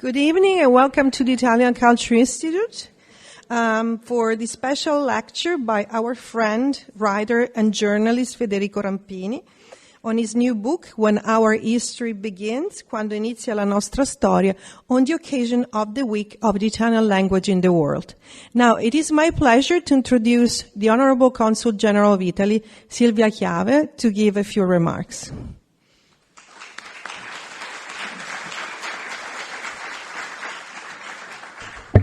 Good evening and welcome to the Italian Culture Institute for the special lecture by our friend, writer and journalist Federico Rampini on his new book, When Our History Begins, Quando, inizia, nostra, storia, on the occasion of the Week of the Italian Language in the World. Now, it is my pleasure to introduce the Honorable Consul General of Italy, Silvia Chiave, to give a few remarks.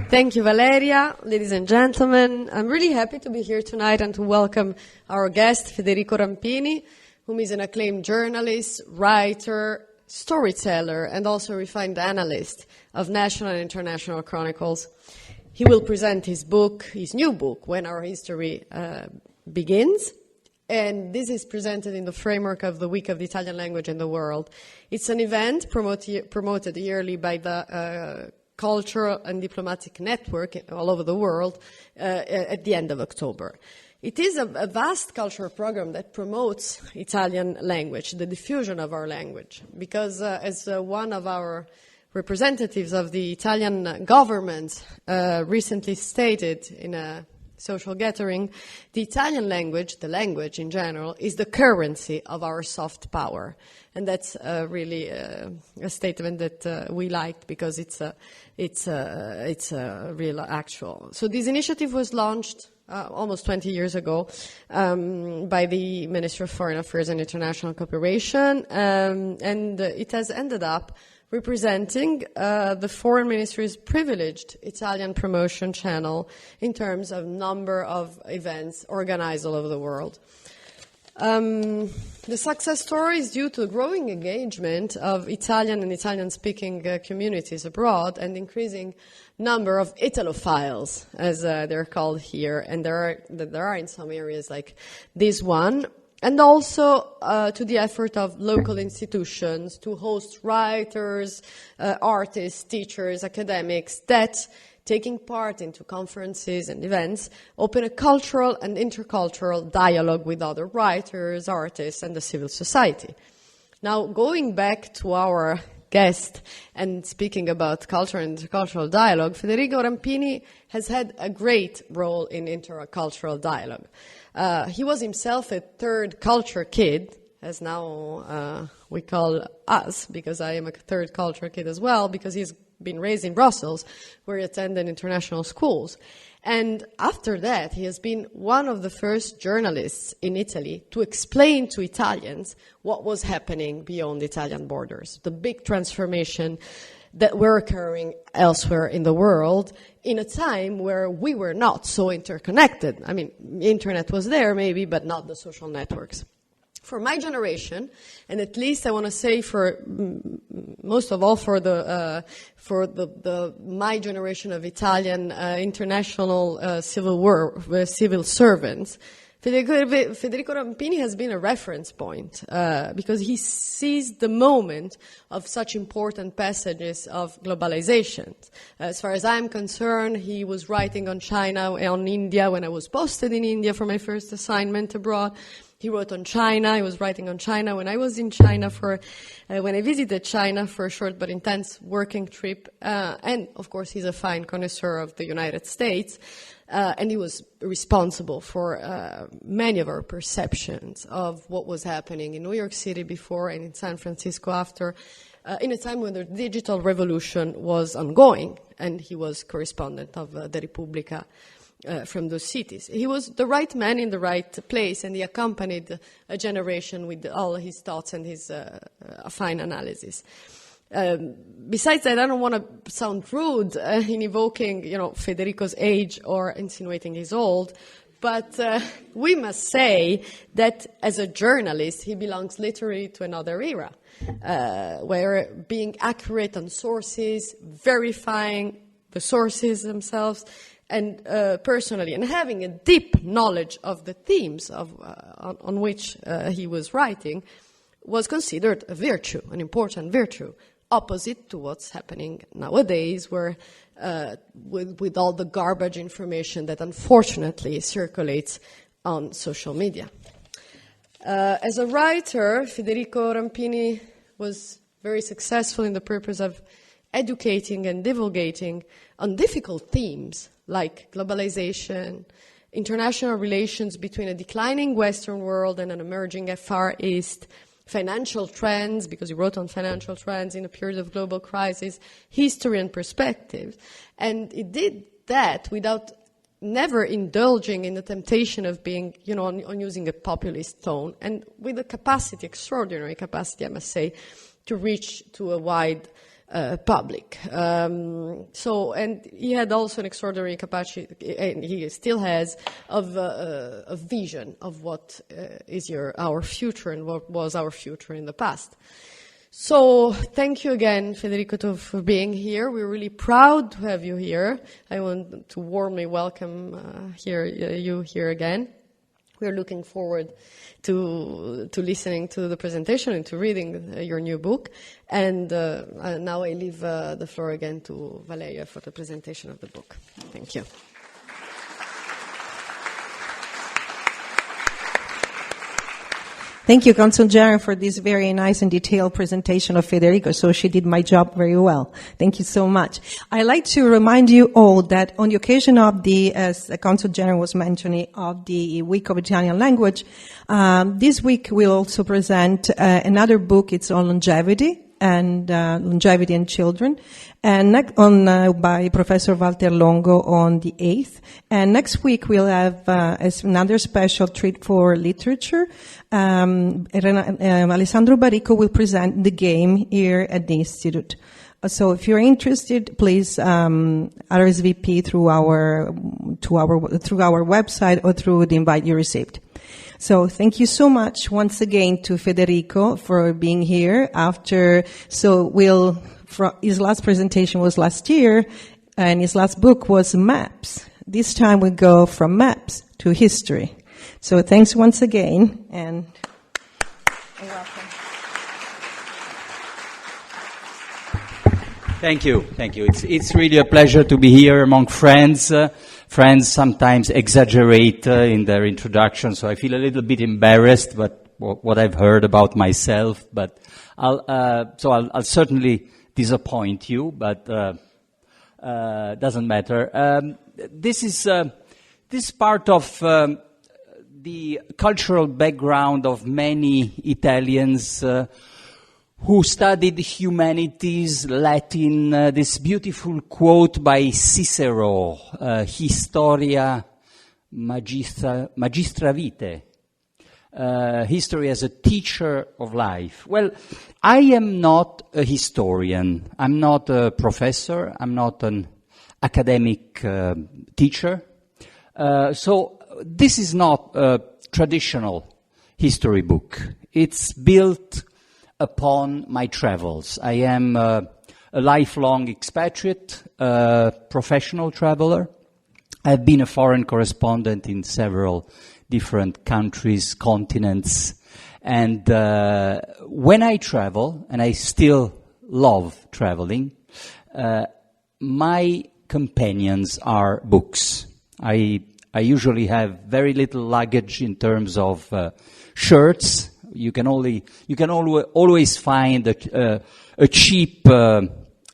Thank you, Valeria. Ladies and gentlemen, I'm really happy to be here tonight and to welcome our guest, Federico Rampini, whom is an acclaimed journalist, writer, storyteller, and also refined analyst of national and international chronicles. He will present his new book, When Our History Begins, and this is presented in the framework of the Week of the Italian Language in the World. It's an event promoted yearly by the Cultural and Diplomatic Network all over the world at the end of October. It is a vast cultural program that promotes Italian language, the diffusion of our language, because as one of our representatives of the Italian government recently stated in a social gathering, the Italian language, the language in general, is the currency of our soft power. And that's really a statement that we liked because it's a real actual. So this initiative was launched almost 20 years ago by the Ministry of Foreign Affairs and International Cooperation, and it has ended up representing the Foreign Ministry's privileged Italian promotion channel in terms of number of events organized all over the world. The success story is due to the growing engagement of Italian and Italian-speaking communities abroad and increasing number of Italophiles, as they're called here, and there are in some areas like this one, and also to the effort of local institutions to host writers, artists, teachers, academics that, taking part into conferences and events, open a cultural and intercultural dialogue with other writers, artists, and the civil society. Now, going back to our guest and speaking about culture and intercultural dialogue, Federico Rampini has had a great role in intercultural dialogue. He was himself a third culture kid, as now we call us, because I am a third culture kid as well, because he's been raised in Brussels, where he attended international schools. And after that, he has been one of the first journalists in Italy to explain to Italians what was happening beyond Italian borders, the big transformation that were occurring elsewhere in the world in a time where we were not so interconnected. I mean, internet was there maybe, but not the social networks. For my generation, and at least I want to say for most of all for my generation of Italian international civil servants, Federico Rampini has been a reference point because he seized the moment of such important passages of globalization. As far as I'm concerned, he was writing on China, on India when I was posted in India for my first assignment abroad. He wrote on China. He was writing on China when I was in China when I visited China for a short but intense working trip. And of course, he's a fine connoisseur of the United States. And he was responsible for many of our perceptions of what was happening in New York City before and in San Francisco after, in a time when the digital revolution was ongoing. And he was correspondent of the Repubblica from those cities. He was the right man in the right place, and he accompanied a generation with all his thoughts and his fine analysis. Besides that, I don't want to sound rude in evoking, Federico's age or insinuating he's old, but we must say that as a journalist, he belongs literally to another era, where being accurate on sources, verifying the sources themselves, and personally, and having a deep knowledge of the themes on which he was writing, was considered a virtue, an important virtue, opposite to what's happening nowadays, where with all the garbage information that unfortunately circulates on social media. As a writer, Federico Rampini was very successful in the purpose of educating and divulgating on difficult themes like globalization, international relations between a declining Western world and an emerging Far East, financial trends, because he wrote on financial trends in a period of global crisis, history and perspective. And he did that without never indulging in the temptation of being, on using a populist tone, and with a capacity, extraordinary capacity, I must say, to reach to a wide public. And he had also an extraordinary capacity, and he still has, of a vision of what is our future and what was our future in the past. So thank you again, Federico, for being here. We're really proud to have you here. I want to warmly welcome you here again. We're looking forward to listening to the presentation and to reading your new book. And now I leave the floor again to Valeria for the presentation of the book. Thank you. Thank you, Consul General, for this very nice and detailed presentation of Federico. So she did my job very well. Thank you so much. I'd like to remind you all that on the occasion of as the Consul General was mentioning, of the Week of Italian Language, this week we'll also present another book. It's on longevity and children, and by Professor Walter Longo on the 8th. And next week we'll have another special treat for literature. Alessandro Baricco will present The Game here at the Institute. So if you're interested, please RSVP through our website or through the invite you received. So thank you so much once again to Federico for being here. His last presentation was last year, and his last book was Maps. This time we go from maps to history. So thanks once again, and you're welcome. Thank you. It's really a pleasure to be here among friends. Friends sometimes exaggerate in their introduction, so I feel a little bit embarrassed, but what I've heard about myself. But I'll certainly disappoint you, but doesn't matter. This is part of the cultural background of many Italians who studied humanities, Latin, this beautiful quote by Cicero, Historia magistra vitae, history as a teacher of life. Well, I am not a historian. I'm not a professor. I'm not an academic teacher. So this is not a traditional history book. It's built upon my travels. I am a lifelong expatriate, professional traveler. I've been a foreign correspondent in several different countries, continents, and when I travel, and I still love traveling, my companions are books. I usually have very little luggage in terms of shirts. You can always find a cheap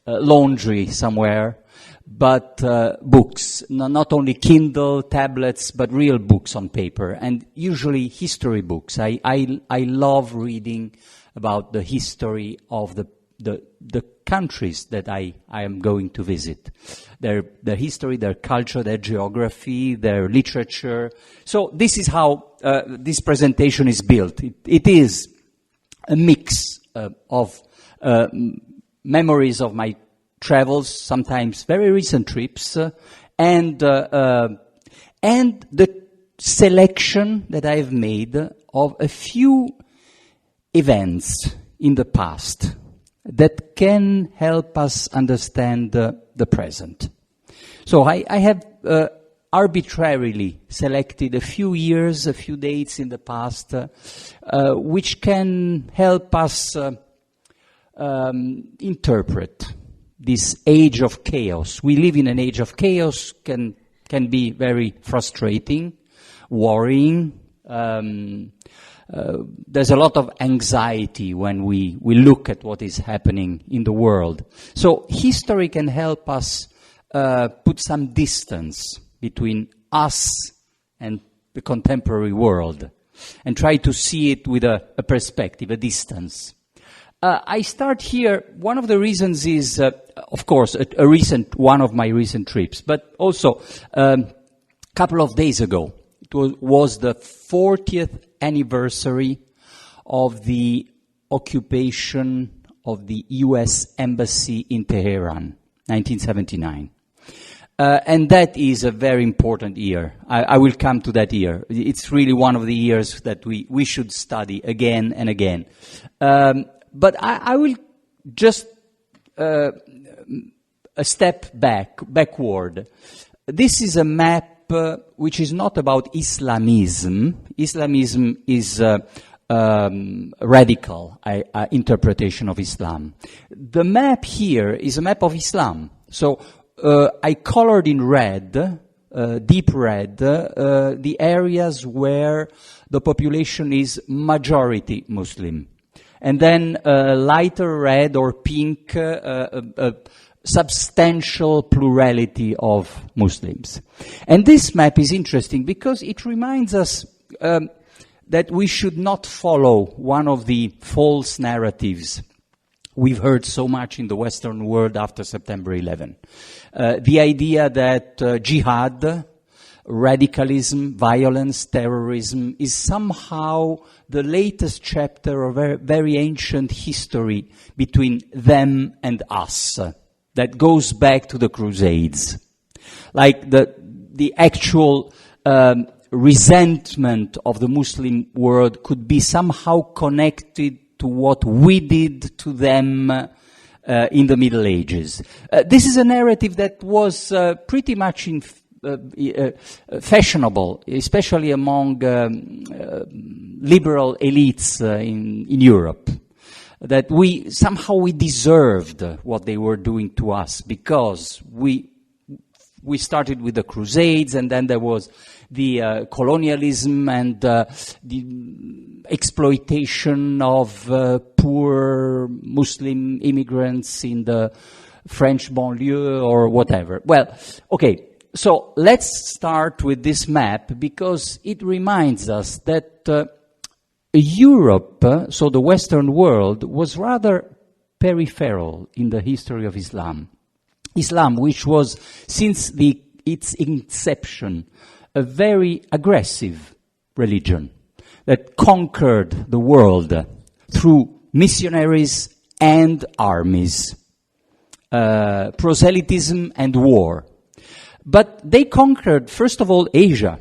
laundry somewhere, but books, not only Kindle, tablets, but real books on paper, and usually history books. I love reading about the history of the countries that I am going to visit. Their history, their culture, their geography, their literature. So this is how this presentation is built. It is a mix of memories of my travels, sometimes very recent trips, and the selection that I've made of a few events in the past that can help us understand the present. So I have arbitrarily selected a few years, a few dates in the past, which can help us interpret this age of chaos. We live in an age of chaos, can be very frustrating, worrying, there's a lot of anxiety when we look at what is happening in the world. So history can help us put some distance between us and the contemporary world and try to see it with a perspective, a distance. I start here. One of the reasons is, of course, one of my recent trips, but also a couple of days ago, it was the 40th anniversary of the occupation of the U.S. Embassy in Tehran, 1979. And that is a very important year. I will come to that year. It's really one of the years that we should study again and again. But I will just a step backward. This is a map which is not about Islamism. Islamism is radical interpretation of Islam. The map here is a map of Islam. So I colored in red, deep red, the areas where the population is majority Muslim. And then lighter red or pink, substantial plurality of Muslims. And this map is interesting because it reminds us that we should not follow one of the false narratives we've heard so much in the Western world after September 11. The idea that jihad, radicalism, violence, terrorism is somehow the latest chapter of a very ancient history between them and us that goes back to the Crusades. Like the actual resentment of the Muslim world could be somehow connected to what we did to them in the Middle Ages. This is a narrative that was pretty much fashionable, especially among liberal elites in Europe. That we deserved what they were doing to us because we started with the Crusades, and then there was the colonialism and the exploitation of poor Muslim immigrants in the French banlieue or whatever. Well, okay, so let's start with this map because it reminds us that Europe, so the Western world, was rather peripheral in the history of Islam. Islam, which was, since its inception, a very aggressive religion that conquered the world through missionaries and armies, proselytism and war. But they conquered, first of all, Asia.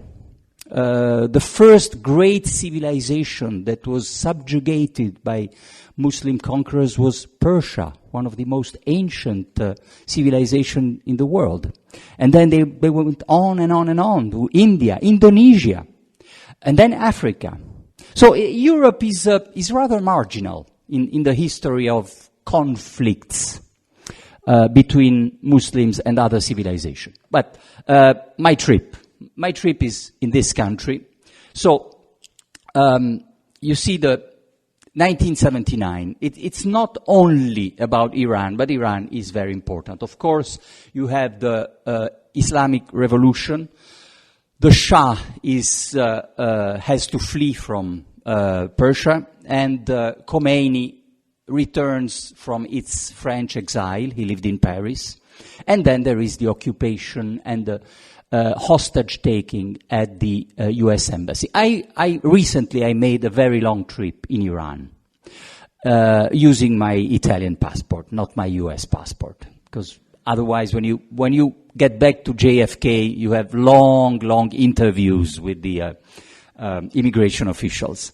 The first great civilization that was subjugated by Muslim conquerors was Persia, one of the most ancient civilization in the world. And then they went on and on and on to India, Indonesia, and then Africa. So Europe is rather marginal in the history of conflicts between Muslims and other civilization. But my trip is in this country. So you see the 1979, it's not only about Iran, but Iran is very important. Of course, you have the Islamic Revolution. The Shah has to flee from Persia, and Khomeini returns from its French exile. He lived in Paris. And then there is the occupation and the hostage-taking at the U.S. Embassy. Recently I made a very long trip in Iran using my Italian passport, not my U.S. passport, because otherwise when you get back to JFK, you have long interviews with the immigration officials.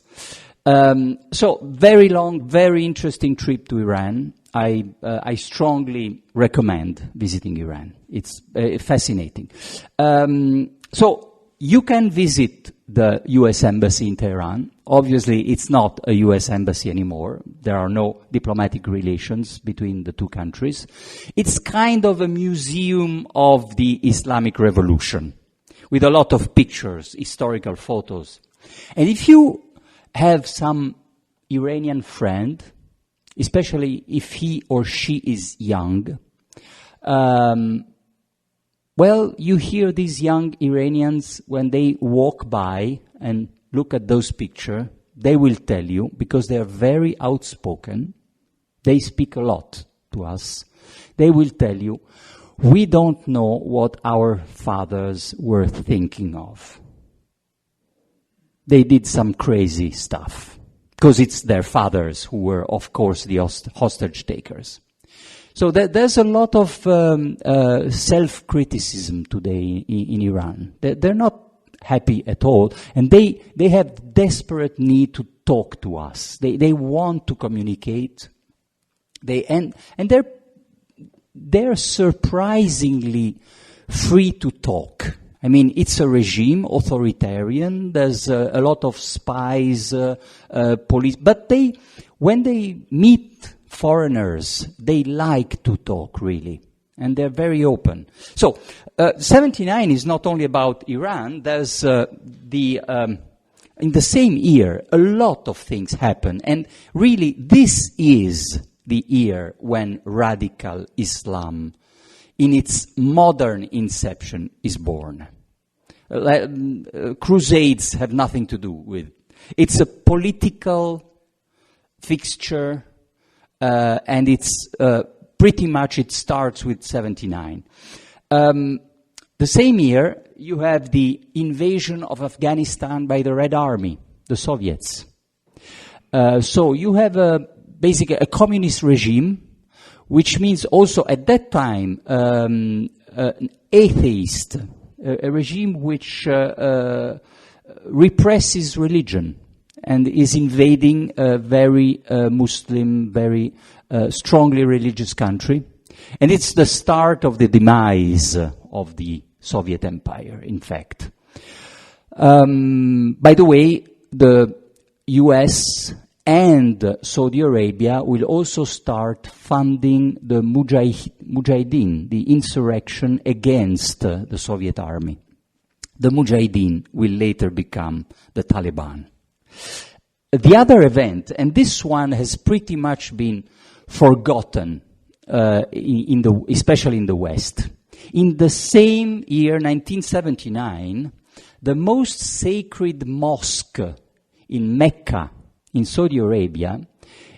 So very long, very interesting trip to Iran. I strongly recommend visiting Iran. It's fascinating. So you can visit the U.S. Embassy in Tehran. Obviously, it's not a U.S. embassy anymore. There are no diplomatic relations between the two countries. It's kind of a museum of the Islamic Revolution with a lot of pictures, historical photos. And if you have some Iranian friend, especially if he or she is young, well, you hear these young Iranians, when they walk by and look at those pictures, they will tell you, because they are very outspoken, they speak a lot to us, they will tell you, we don't know what our fathers were thinking of. They did some crazy stuff, because it's their fathers who were, of course, the hostage takers. So there's a lot of self-criticism today in Iran. They're not happy at all, and they have desperate need to talk to us. They want to communicate. And they're surprisingly free to talk. I mean, it's a regime, authoritarian. There's a lot of spies, police, but when they meet foreigners, they like to talk, really, and they're very open. So, 79 is not only about Iran. There's in the same year, a lot of things happen, and really, this is the year when radical Islam, in its modern inception, is born. Crusades have nothing to do with. It's a political fixture. And it's pretty much, it starts with 79. The same year, you have the invasion of Afghanistan by the Red Army, the Soviets. So you have basically a communist regime, which means also at that time an atheist, a regime which represses religion and is invading a very Muslim, very strongly religious country. And it's the start of the demise of the Soviet Empire, in fact. By the way, the US and Saudi Arabia will also start funding the Mujahideen, the insurrection against the Soviet army. The Mujahideen will later become the Taliban. The other event, and this one has pretty much been forgotten, especially in the West. In the same year, 1979, the most sacred mosque in Mecca, in Saudi Arabia,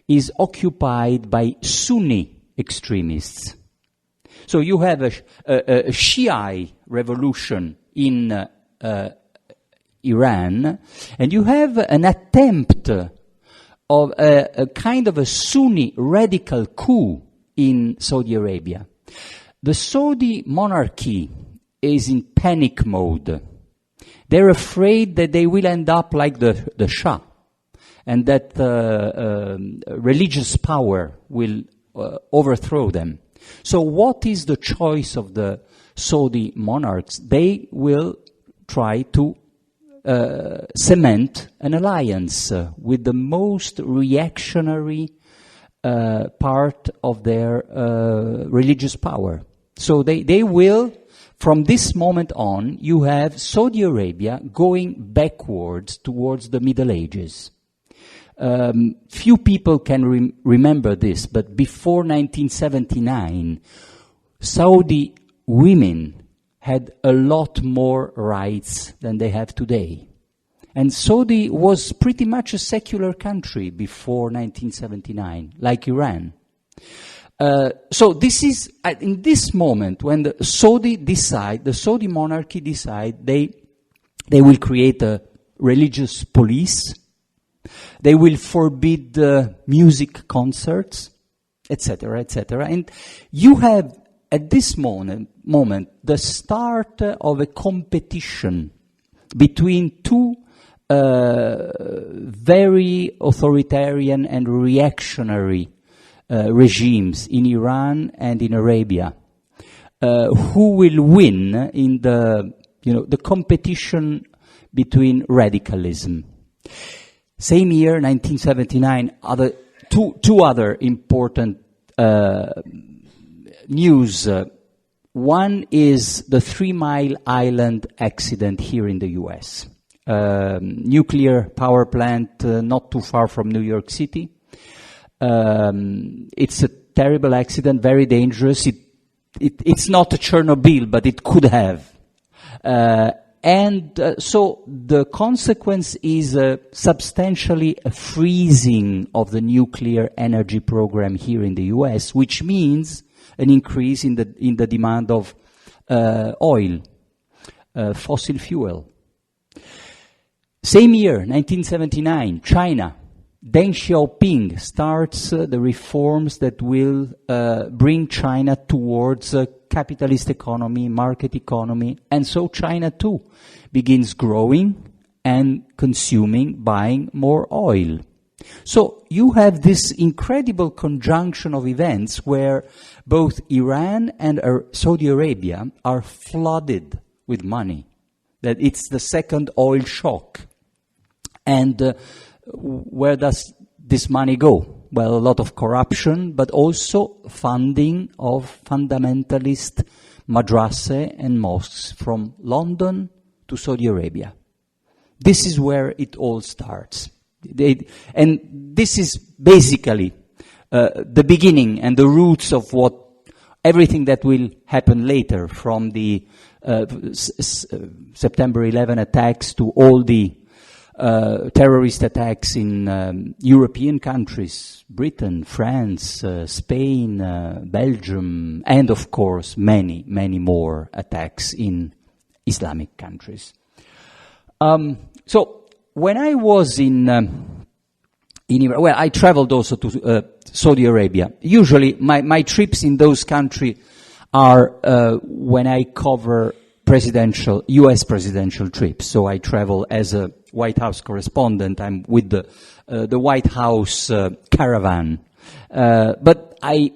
is occupied by Sunni extremists. So you have a Shiite revolution in Iran, and you have an attempt of a kind of a Sunni radical coup in Saudi Arabia. The Saudi monarchy is in panic mode. They're afraid that they will end up like the Shah, and that religious power will overthrow them. So what is the choice of the Saudi monarchs? They will try to cement an alliance with the most reactionary part of their religious power. So they will, from this moment on, you have Saudi Arabia going backwards towards the Middle Ages. Few people can remember this, but before 1979, Saudi women had a lot more rights than they have today. And Saudi was pretty much a secular country before 1979, like Iran. So this is, in this moment, when the Saudi monarchy decide, they will create a religious police, they will forbid music concerts, etc., etc. And you have, at this moment, the start of a competition between two very authoritarian and reactionary regimes in Iran and in Arabia, who will win in the competition between radicalism. Same year, 1979, two other important news. One is the 3 Mile Island accident here in the US. nuclear power plant not too far from New York City. It's a terrible accident, very dangerous. It's not a Chernobyl, but it could have. So the consequence is substantially a freezing of the nuclear energy program here in the US, which means an increase in the demand of oil, fossil fuel. Same year, 1979, China. Deng Xiaoping starts the reforms that will bring China towards a capitalist economy, market economy, and so China too begins growing and consuming, buying more oil. So you have this incredible conjunction of events where both Iran and Saudi Arabia are flooded with money. That it's the second oil shock. And where does this money go? Well, a lot of corruption, but also funding of fundamentalist madrasah and mosques from London to Saudi Arabia. This is where it all starts. And this is basically the beginning and the roots of everything that will happen later, from the September 11 attacks to all the terrorist attacks in European countries, Britain, France, Spain, Belgium, and of course many, many more attacks in Islamic countries. So when I was in Iraq, well, I traveled also to Saudi Arabia. Usually my trips in those countries are when I cover U.S. presidential trips. So I travel as a White House correspondent. I'm with the White House caravan. But I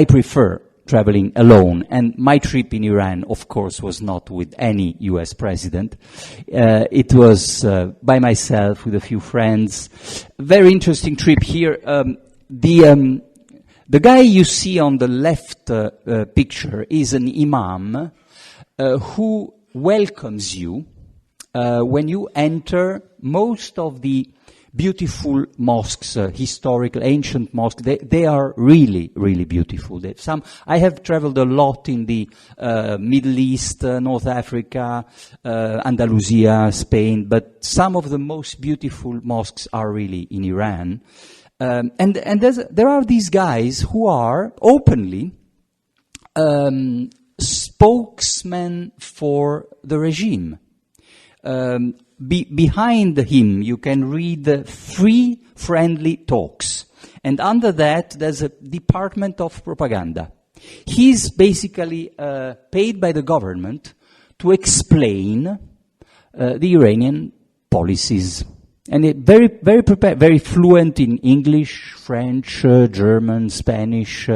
prefer traveling alone. And my trip in Iran, of course, was not with any U.S. president. It was by myself with a few friends. Very interesting trip here. The guy you see on the left picture is an imam who welcomes you when you enter most of the beautiful mosques, historical, ancient mosques. They are really, really beautiful. I have traveled a lot in the Middle East, North Africa, Andalusia, Spain, but some of the most beautiful mosques are really in Iran. And there are these guys who are openly spokesmen for the regime. Behind him, you can read free, friendly talks. And under that, there's a department of propaganda. He's basically paid by the government to explain the Iranian policies. And very, very prepared, very fluent in English, French, German, Spanish,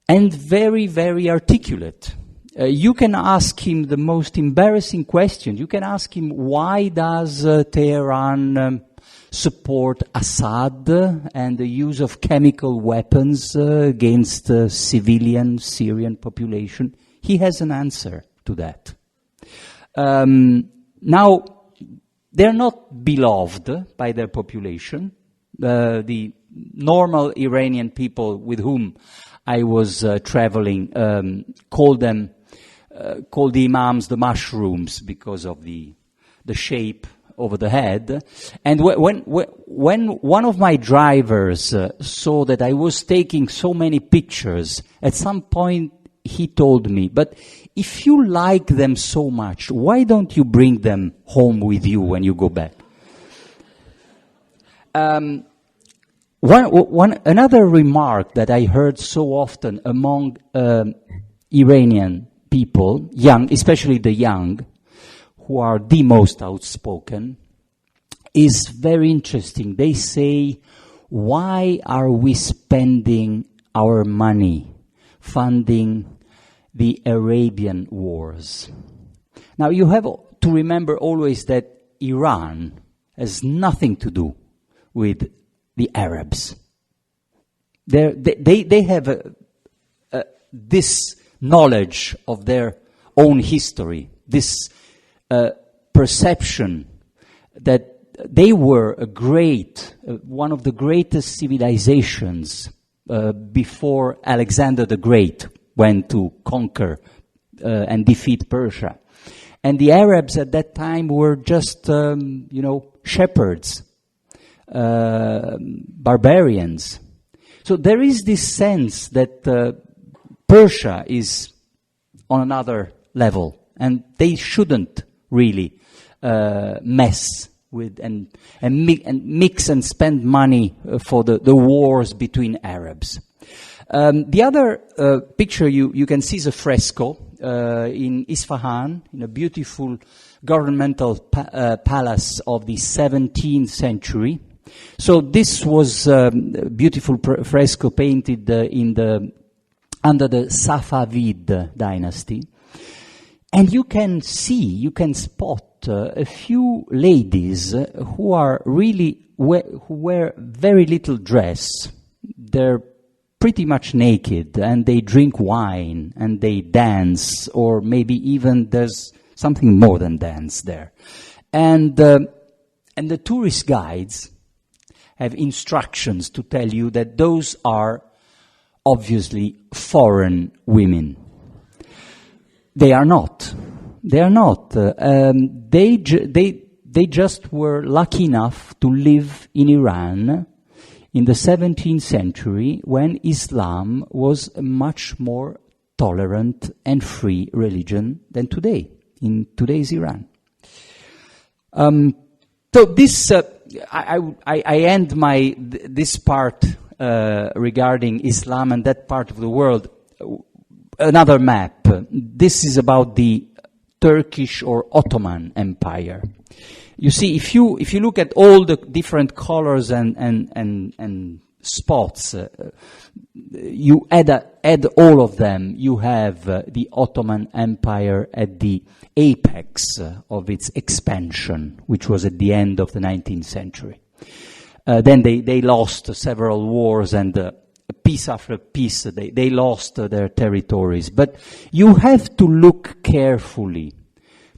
and very, very articulate. You can ask him the most embarrassing question. You can ask him, why does Tehran support Assad and the use of chemical weapons against the civilian Syrian population? He has an answer to that. Now, they're not beloved by their population. The normal Iranian people with whom I was traveling called the imams the mushrooms because of the shape over the head. And when one of my drivers saw that I was taking so many pictures, at some point he told me, but if you like them so much, why don't you bring them home with you when you go back? Another remark that I heard so often among Iranian people, young, especially the young, who are the most outspoken, is very interesting. They say, why are we spending our money funding the Arabian wars? Now, you have to remember always that Iran has nothing to do with the Arabs. They have this knowledge of their own history, this perception that they were one of the greatest civilizations before Alexander the Great went to conquer and defeat Persia. And the Arabs at that time were just, shepherds, barbarians. So there is this sense that Persia is on another level, and they shouldn't really mess with and mix and spend money for the wars between Arabs. The other picture you can see is a fresco in Isfahan, in a beautiful governmental palace of the 17th century. So this was a beautiful fresco painted under the Safavid dynasty. And you can spot a few ladies who are really, who wear very little dress. They're pretty much naked, and they drink wine, and they dance, or maybe even there's something more than dance there. And the tourist guides have instructions to tell you that those are obviously foreign women. They are not. They are not. They just were lucky enough to live in Iran in the 17th century, when Islam was a much more tolerant and free religion than today, in today's Iran. So this, I end this part regarding Islam and that part of the world. Another map. This is about the Turkish or Ottoman Empire. You see, if you look at all the different colors and spots, you add all of them, you have the Ottoman Empire at the apex of its expansion, which was at the end of the 19th century. Then they lost several wars, and piece after piece they lost their territories. But you have to look carefully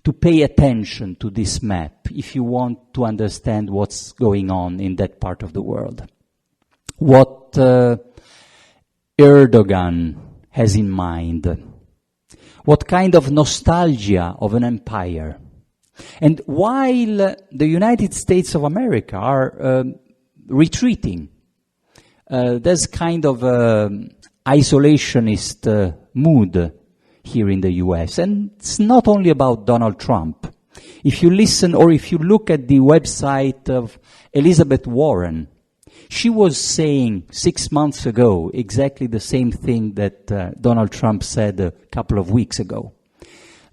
to pay attention to this map if you want to understand what's going on in that part of the world. What Erdogan has in mind, what kind of nostalgia of an empire. And while the United States of America are retreating, there's kind of isolationist mood here in the US. And it's not only about Donald Trump. If you listen or if you look at the website of Elizabeth Warren, she was saying 6 months ago exactly the same thing that Donald Trump said a couple of weeks ago.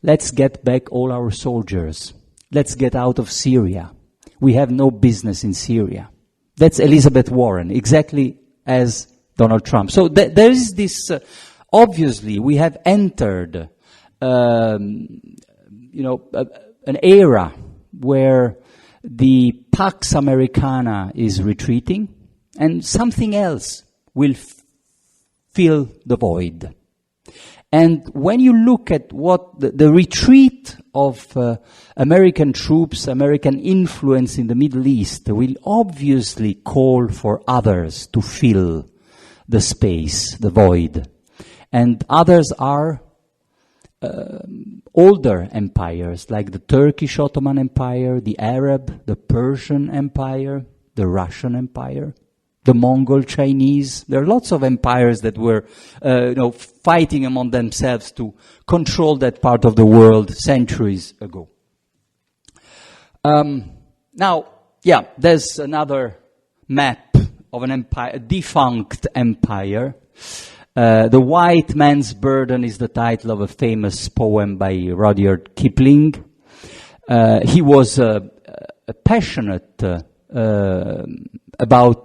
Let's get back all our soldiers. Let's get out of Syria. We have no business in Syria. That's Elizabeth Warren, exactly as Donald Trump. So there is this... obviously, we have entered, an era where the Pax Americana is retreating, and something else will fill the void. And when you look at what the retreat of American troops, American influence in the Middle East will obviously call for others to fill the space, the void. And others are older empires, like the Turkish Ottoman Empire, the Arab, the Persian Empire, the Russian Empire, the Mongol Chinese. There are lots of empires that were, fighting among themselves to control that part of the world centuries ago. There's another map of an empire, a defunct empire. The White Man's Burden is the title of a famous poem by Rudyard Kipling. He was passionate about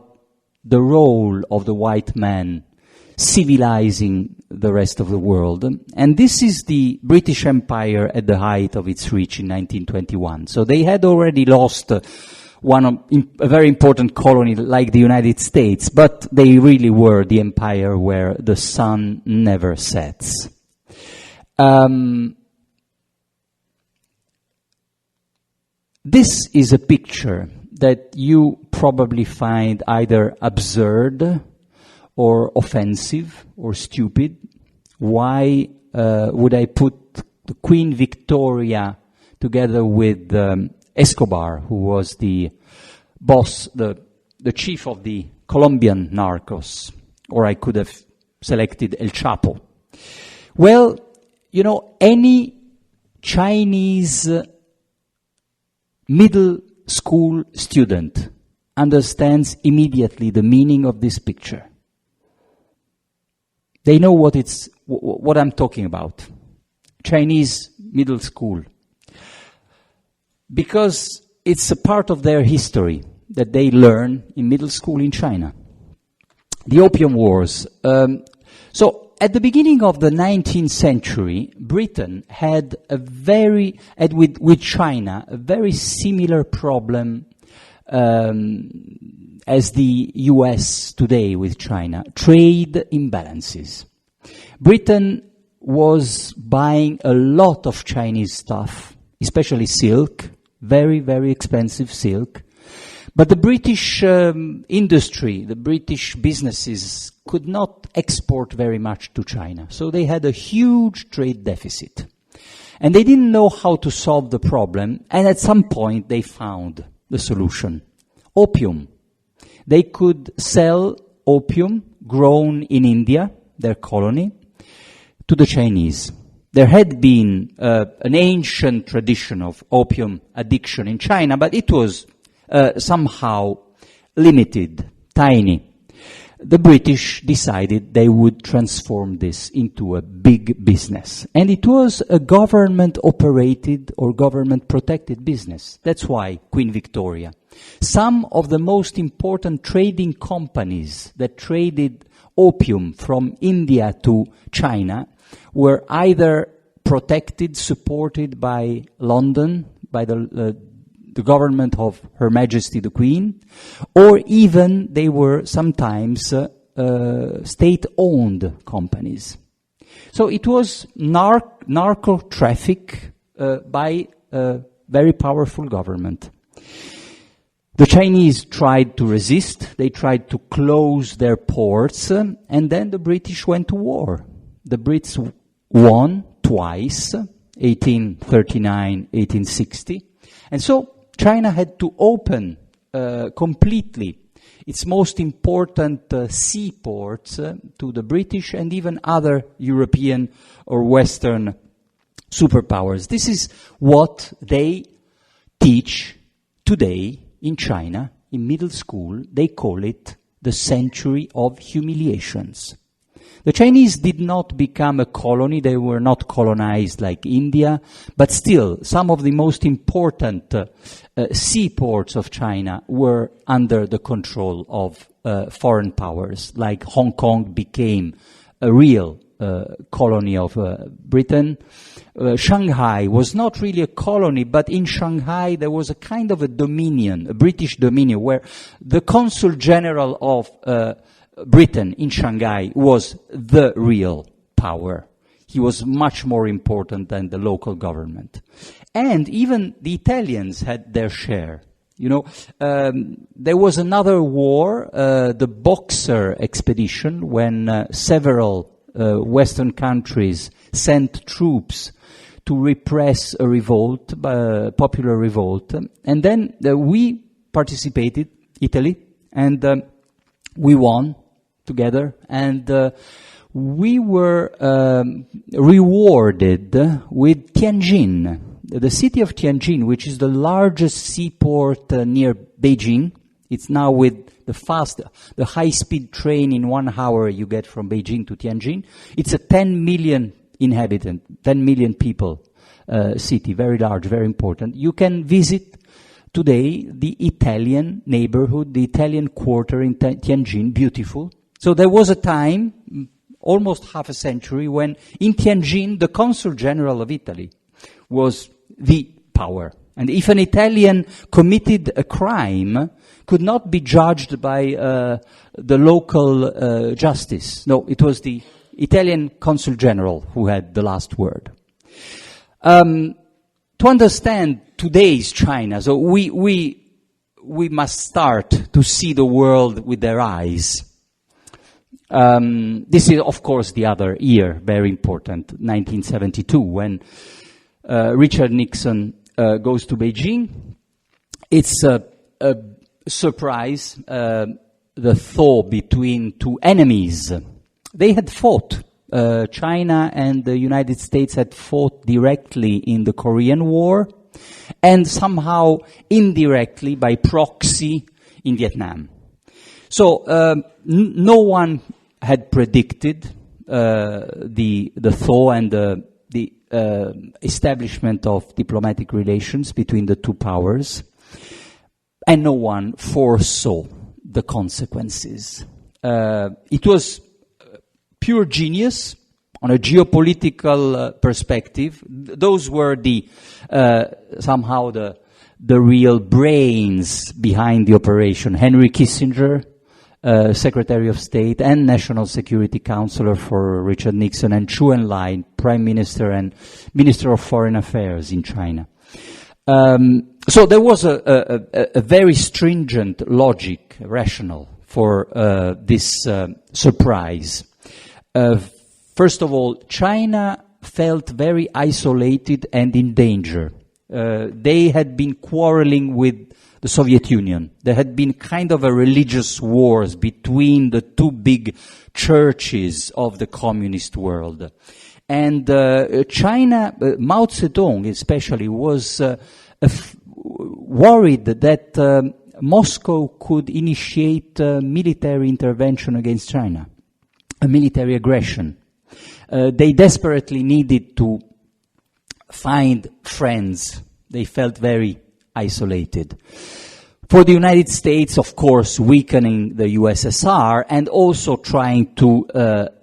the role of the white man civilizing the rest of the world. And this is the British Empire at the height of its reach in 1921. So they had already lost a very important colony like the United States, but they really were the empire where the sun never sets. This is a picture that you probably find either absurd or offensive or stupid. Why would I put the Queen Victoria together with Escobar, who was the boss, the chief of the Colombian narcos? Or I could have selected El Chapo. Well, you know, any Chinese middle school student understands immediately the meaning of this picture. They know what I'm talking about. Chinese middle school. Because it's a part of their history that they learn in middle school in China. The Opium Wars. So at the beginning of the 19th century, Britain had with China, a very similar problem as the US today with China, trade imbalances. Britain was buying a lot of Chinese stuff, especially silk, very, very expensive silk. But the British industry, the British businesses could not export very much to China. So they had a huge trade deficit. And they didn't know how to solve the problem. And at some point they found the solution. Opium. They could sell opium grown in India, their colony, to the Chinese. There had been an ancient tradition of opium addiction in China, but it was somehow limited, tiny. The British decided they would transform this into a big business. And it was a government-operated or government-protected business. That's why Queen Victoria. Some of the most important trading companies that traded opium from India to China were either protected, supported by London, by the government of Her Majesty the Queen, or even they were sometimes state-owned companies. So it was narco traffic by a very powerful government. The Chinese tried to resist, they tried to close their ports, and then the British went to war. The Brits won twice, 1839, 1860, and so China had to open completely its most important seaports to the British and even other European or Western superpowers. This is what they teach today in China, in middle school. They call it the century of humiliations. The Chinese did not become a colony, they were not colonized like India, but still, some of the most important seaports of China were under the control of foreign powers, like Hong Kong became a real colony of Britain. Shanghai was not really a colony, but in Shanghai there was a kind of a dominion, a British dominion, where the consul general of Britain in Shanghai was the real power. He was much more important than the local government. And even the Italians had their share. You know, there was another war, the Boxer expedition, when several Western countries sent troops to repress a revolt, popular revolt. And then we participated, Italy, and we won together, and we were rewarded with Tianjin, the city of Tianjin, which is the largest seaport near Beijing. It's now with the high-speed train in 1 hour you get from Beijing to Tianjin. It's a 10 million inhabitant, 10 million people city, very large, very important. You can visit today the Italian neighborhood, the Italian quarter in Tianjin, beautiful. So there was a time, almost half a century, when in Tianjin the consul general of Italy was the power. And if an Italian committed a crime, could not be judged by the local justice. No, it was the Italian consul general who had the last word. To understand today's China. So we must start to see the world with their eyes. This is, of course, the other year, very important, 1972, when Richard Nixon goes to Beijing. It's a surprise, the thaw between two enemies. They had fought. China and the United States had fought directly in the Korean War and somehow indirectly by proxy in Vietnam. So no one had predicted the thaw and the establishment of diplomatic relations between the two powers, and no one foresaw the consequences. It was pure genius on a geopolitical perspective. Those were somehow the real brains behind the operation. Henry Kissinger, Secretary of State and National Security Counselor for Richard Nixon, and Zhou Enlai, Prime Minister and Minister of Foreign Affairs in China. So there was a very stringent logic, rationale for this surprise. First of all, China felt very isolated and in danger. They had been quarreling with the Soviet Union. There had been kind of a religious wars between the two big churches of the communist world. And China, Mao Zedong especially, was worried that Moscow could initiate military intervention against China, a military aggression. They desperately needed to find friends. They felt very isolated. For the United States, of course, weakening the USSR and also trying to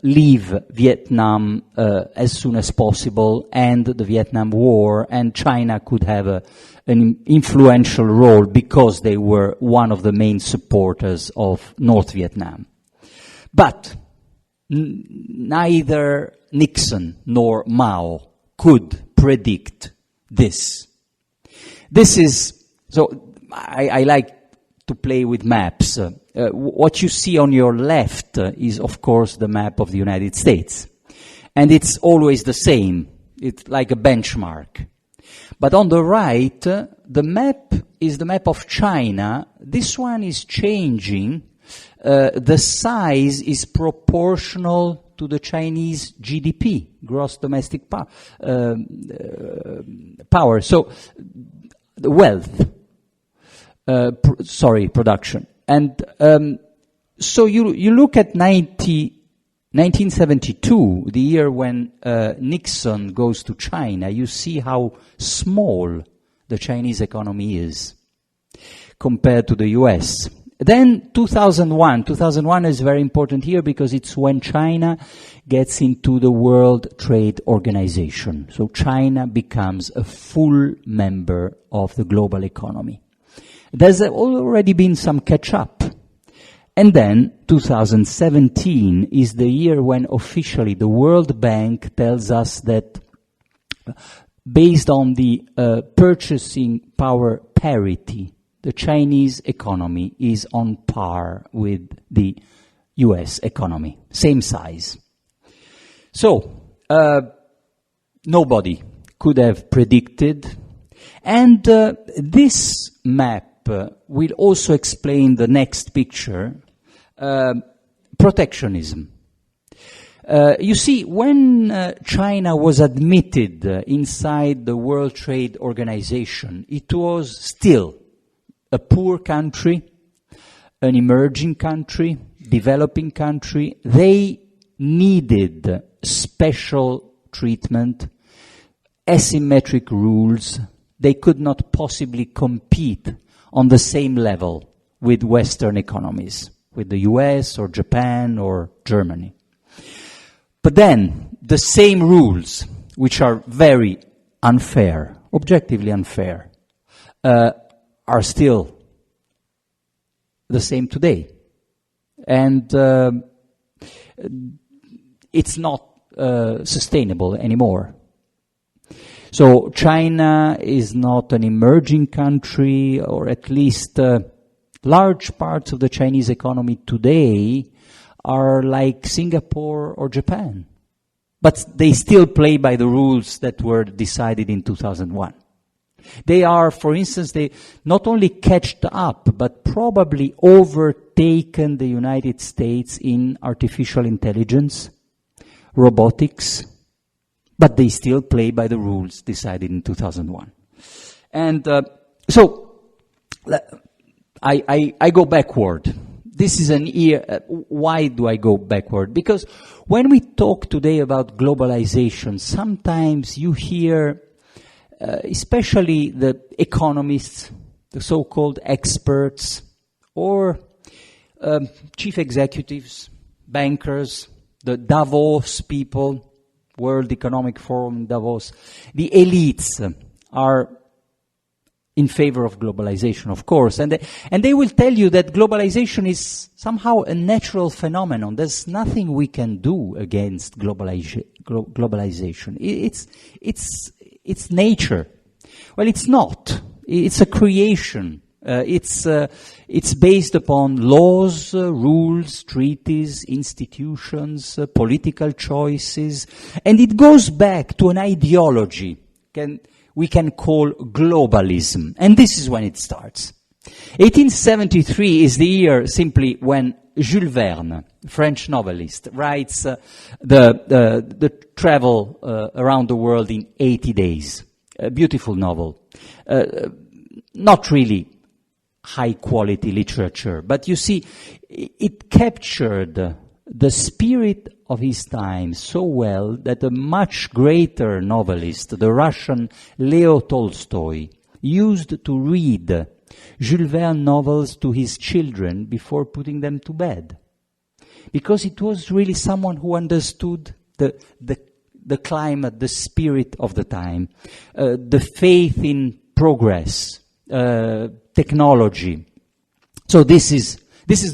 leave Vietnam as soon as possible, and the Vietnam War, and China could have an influential role because they were one of the main supporters of North Vietnam. But neither Nixon nor Mao could predict this. This is, so I like to play with maps. What you see on your left is, of course, the map of the United States. And it's always the same. It's like a benchmark. But on the right, the map is the map of China. This one is changing. The size is proportional to the Chinese GDP, gross domestic power. So, the wealth. Production. And so you look at 1972, the year when Nixon goes to China, you see how small the Chinese economy is compared to the US. Then 2001 is very important here because it's when China gets into the World Trade Organization. So China becomes a full member of the global economy. There's already been some catch-up. And then 2017 is the year when officially the World Bank tells us that based on the purchasing power parity, the Chinese economy is on par with the US economy, same size. So, nobody could have predicted. And this map will also explain the next picture, protectionism. You see, when China was admitted inside the World Trade Organization, it was still a poor country, an emerging country, developing country. They needed special treatment, asymmetric rules. They could not possibly compete on the same level with Western economies, with the US or Japan or Germany. But then, the same rules, which are very unfair, objectively unfair, are still the same today. And it's not sustainable anymore. So China is not an emerging country, or at least large parts of the Chinese economy today are like Singapore or Japan. But they still play by the rules that were decided in 2001. They are, for instance, they not only catched up, but probably overtaken the United States in artificial intelligence, robotics, but they still play by the rules decided in 2001. And so I go backward. This is an era. Why do I go backward? Because when we talk today about globalization, sometimes you hear, especially the economists, the so-called experts, or chief executives, bankers, the Davos people, World Economic Forum in Davos, the elites are in favor of globalization, of course, and they will tell you that globalization is somehow a natural phenomenon. There's nothing we can do against globalization. It's nature. Well, it's not. It's a creation. It's based upon laws, rules, treaties, institutions, political choices, and it goes back to an ideology we can call globalism. And this is when it starts. 1873 is the year simply when Jules Verne, French novelist, writes the travel around the world in 80 days. A beautiful novel. Not really high-quality literature, but you see, it captured the spirit of his time so well that a much greater novelist, the Russian Leo Tolstoy, used to read Jules Verne novels to his children before putting them to bed. Because it was really someone who understood the climate, the spirit of the time, the faith in progress, technology. So this is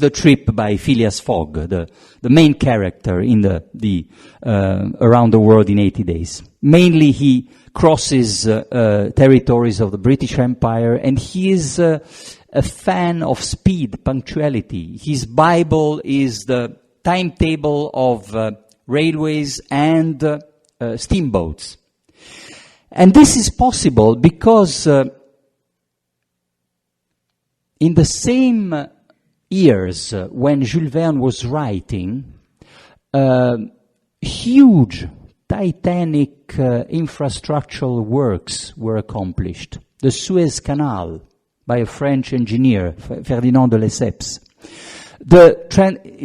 the trip by Phileas Fogg, the main character in the around the world in 80 days. Mainly he crosses territories of the British Empire, and he is a fan of speed, punctuality. His Bible is the timetable of railways and steamboats. And this is possible because in the same years when Jules Verne was writing, huge, titanic infrastructural works were accomplished. The Suez Canal by a French engineer, Ferdinand de Lesseps. The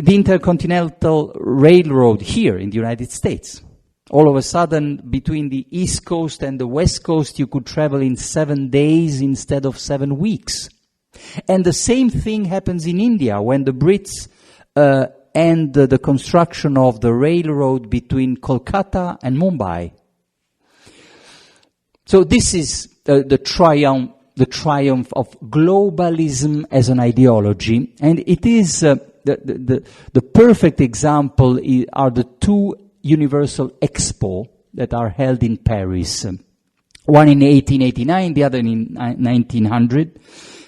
Intercontinental Railroad here in the United States. All of a sudden, between the East Coast and the West Coast, you could travel in 7 days instead of 7 weeks. And the same thing happens in India when the Brits end the construction of the railroad between Kolkata and Mumbai. So this is the triumph of globalism as an ideology, and it is the perfect example are the two Universal Expo that are held in Paris. One in 1889, the other in 1900.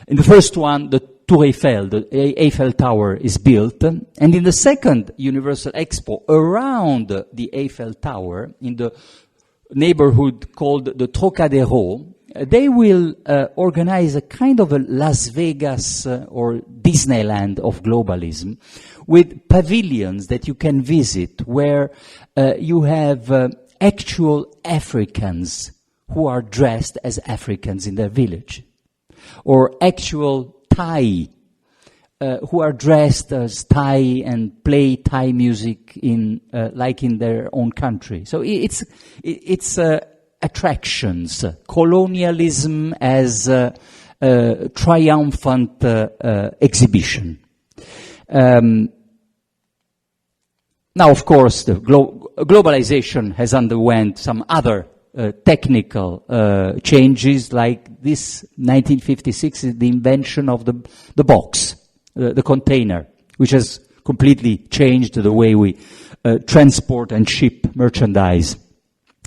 In the first one, the Tour Eiffel, the Eiffel Tower, is built. And in the second Universal Expo, around the Eiffel Tower, in the neighborhood called the Trocadero, they will organize a kind of a Las Vegas or Disneyland of globalism, with pavilions that you can visit where you have actual Africans who are dressed as Africans in their village, or actual Thai who are dressed as Thai and play Thai music in like in their own country. So it's attractions, colonialism as a triumphant exhibition. Now, of course, the globalization has underwent some other technical changes, like this 1956 is the invention of the box, the container, which has completely changed the way we transport and ship merchandise.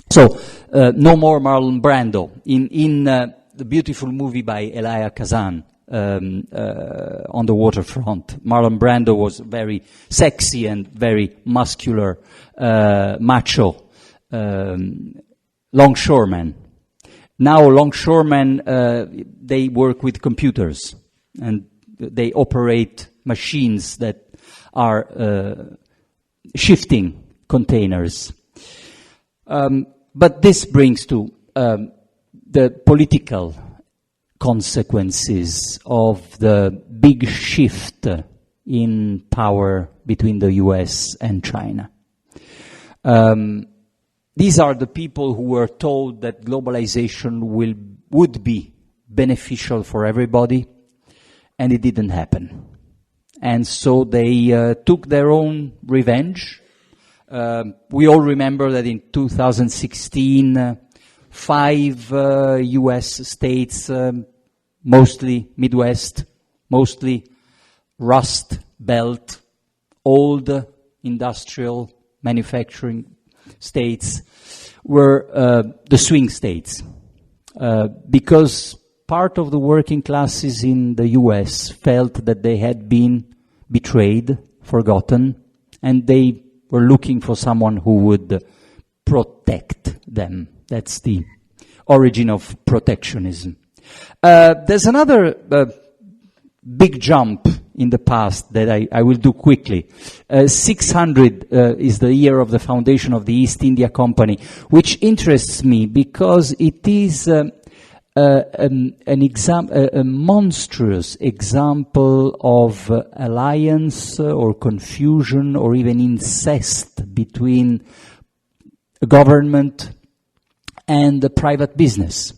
So, no more Marlon Brando. In the beautiful movie by Elia Kazan, on the waterfront, Marlon Brando was very sexy and very muscular, macho, longshoreman. Now longshoremen, they work with computers and they operate machines that are shifting containers. But this brings to the political consequences of the big shift in power between the US and China. These are the people who were told that globalization would be beneficial for everybody, and it didn't happen. And so they took their own revenge. We all remember that in 2016, 5 US states, mostly Midwest, mostly Rust Belt, old industrial manufacturing states, were the swing states. Because part of the working classes in the US felt that they had been betrayed, forgotten, and they were looking for someone who would protect them. That's the origin of protectionism. There's another big jump in the past that I will do quickly. 600 is the year of the foundation of the East India Company, which interests me because it is a monstrous example of alliance or confusion or even incest between a government and the private business.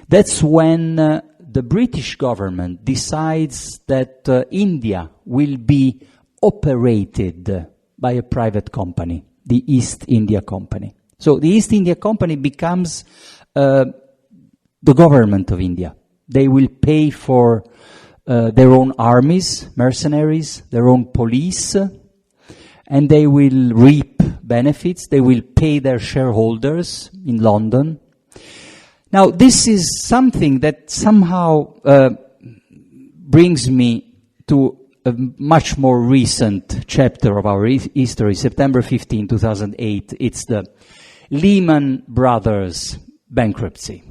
That's when the British government decides that India will be operated by a private company, the East India Company. So the East India Company becomes the government of India. They will pay for their own armies, mercenaries, their own police, and they will reap benefits. They will pay their shareholders in London. Now, this is something that somehow brings me to a much more recent chapter of our history, September 15, 2008. It's the Lehman Brothers bankruptcy.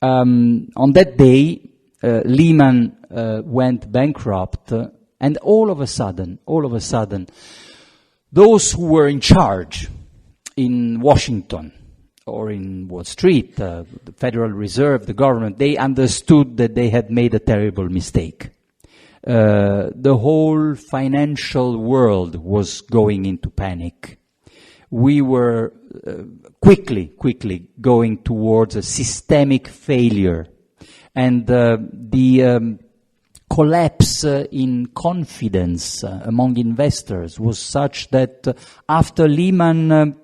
On that day, Lehman went bankrupt, and all of a sudden, those who were in charge in Washington or in Wall Street, the Federal Reserve, the government, they understood that they had made a terrible mistake. The whole financial world was going into panic. We were quickly going towards a systemic failure. And the collapse in confidence among investors was such that after Lehman,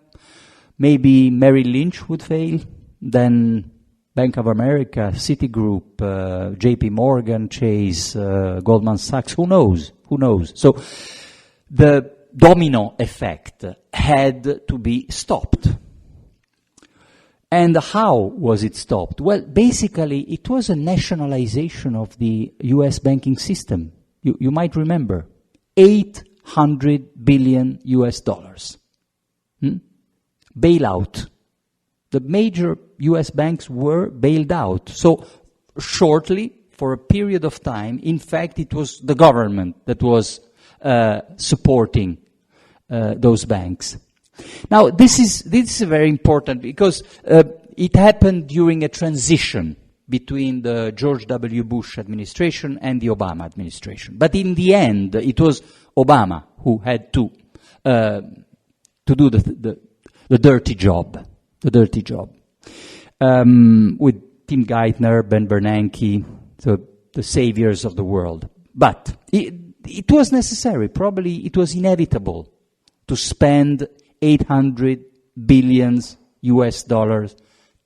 maybe Merrill Lynch would fail, then Bank of America, Citigroup, JP Morgan, Chase, Goldman Sachs, who knows? So the domino effect had to be stopped. And how was it stopped? Well, basically, it was a nationalization of the US banking system. You might remember, $800 billion. Bailout. The major US banks were bailed out. So shortly, for a period of time, in fact, it was the government that was supporting those banks. Now, this is very important because it happened during a transition between the George W. Bush administration and the Obama administration. But in the end, it was Obama who had to do the dirty job. With Tim Geithner, Ben Bernanke, the saviors of the world. But it was necessary, probably it was inevitable to spend $800 billion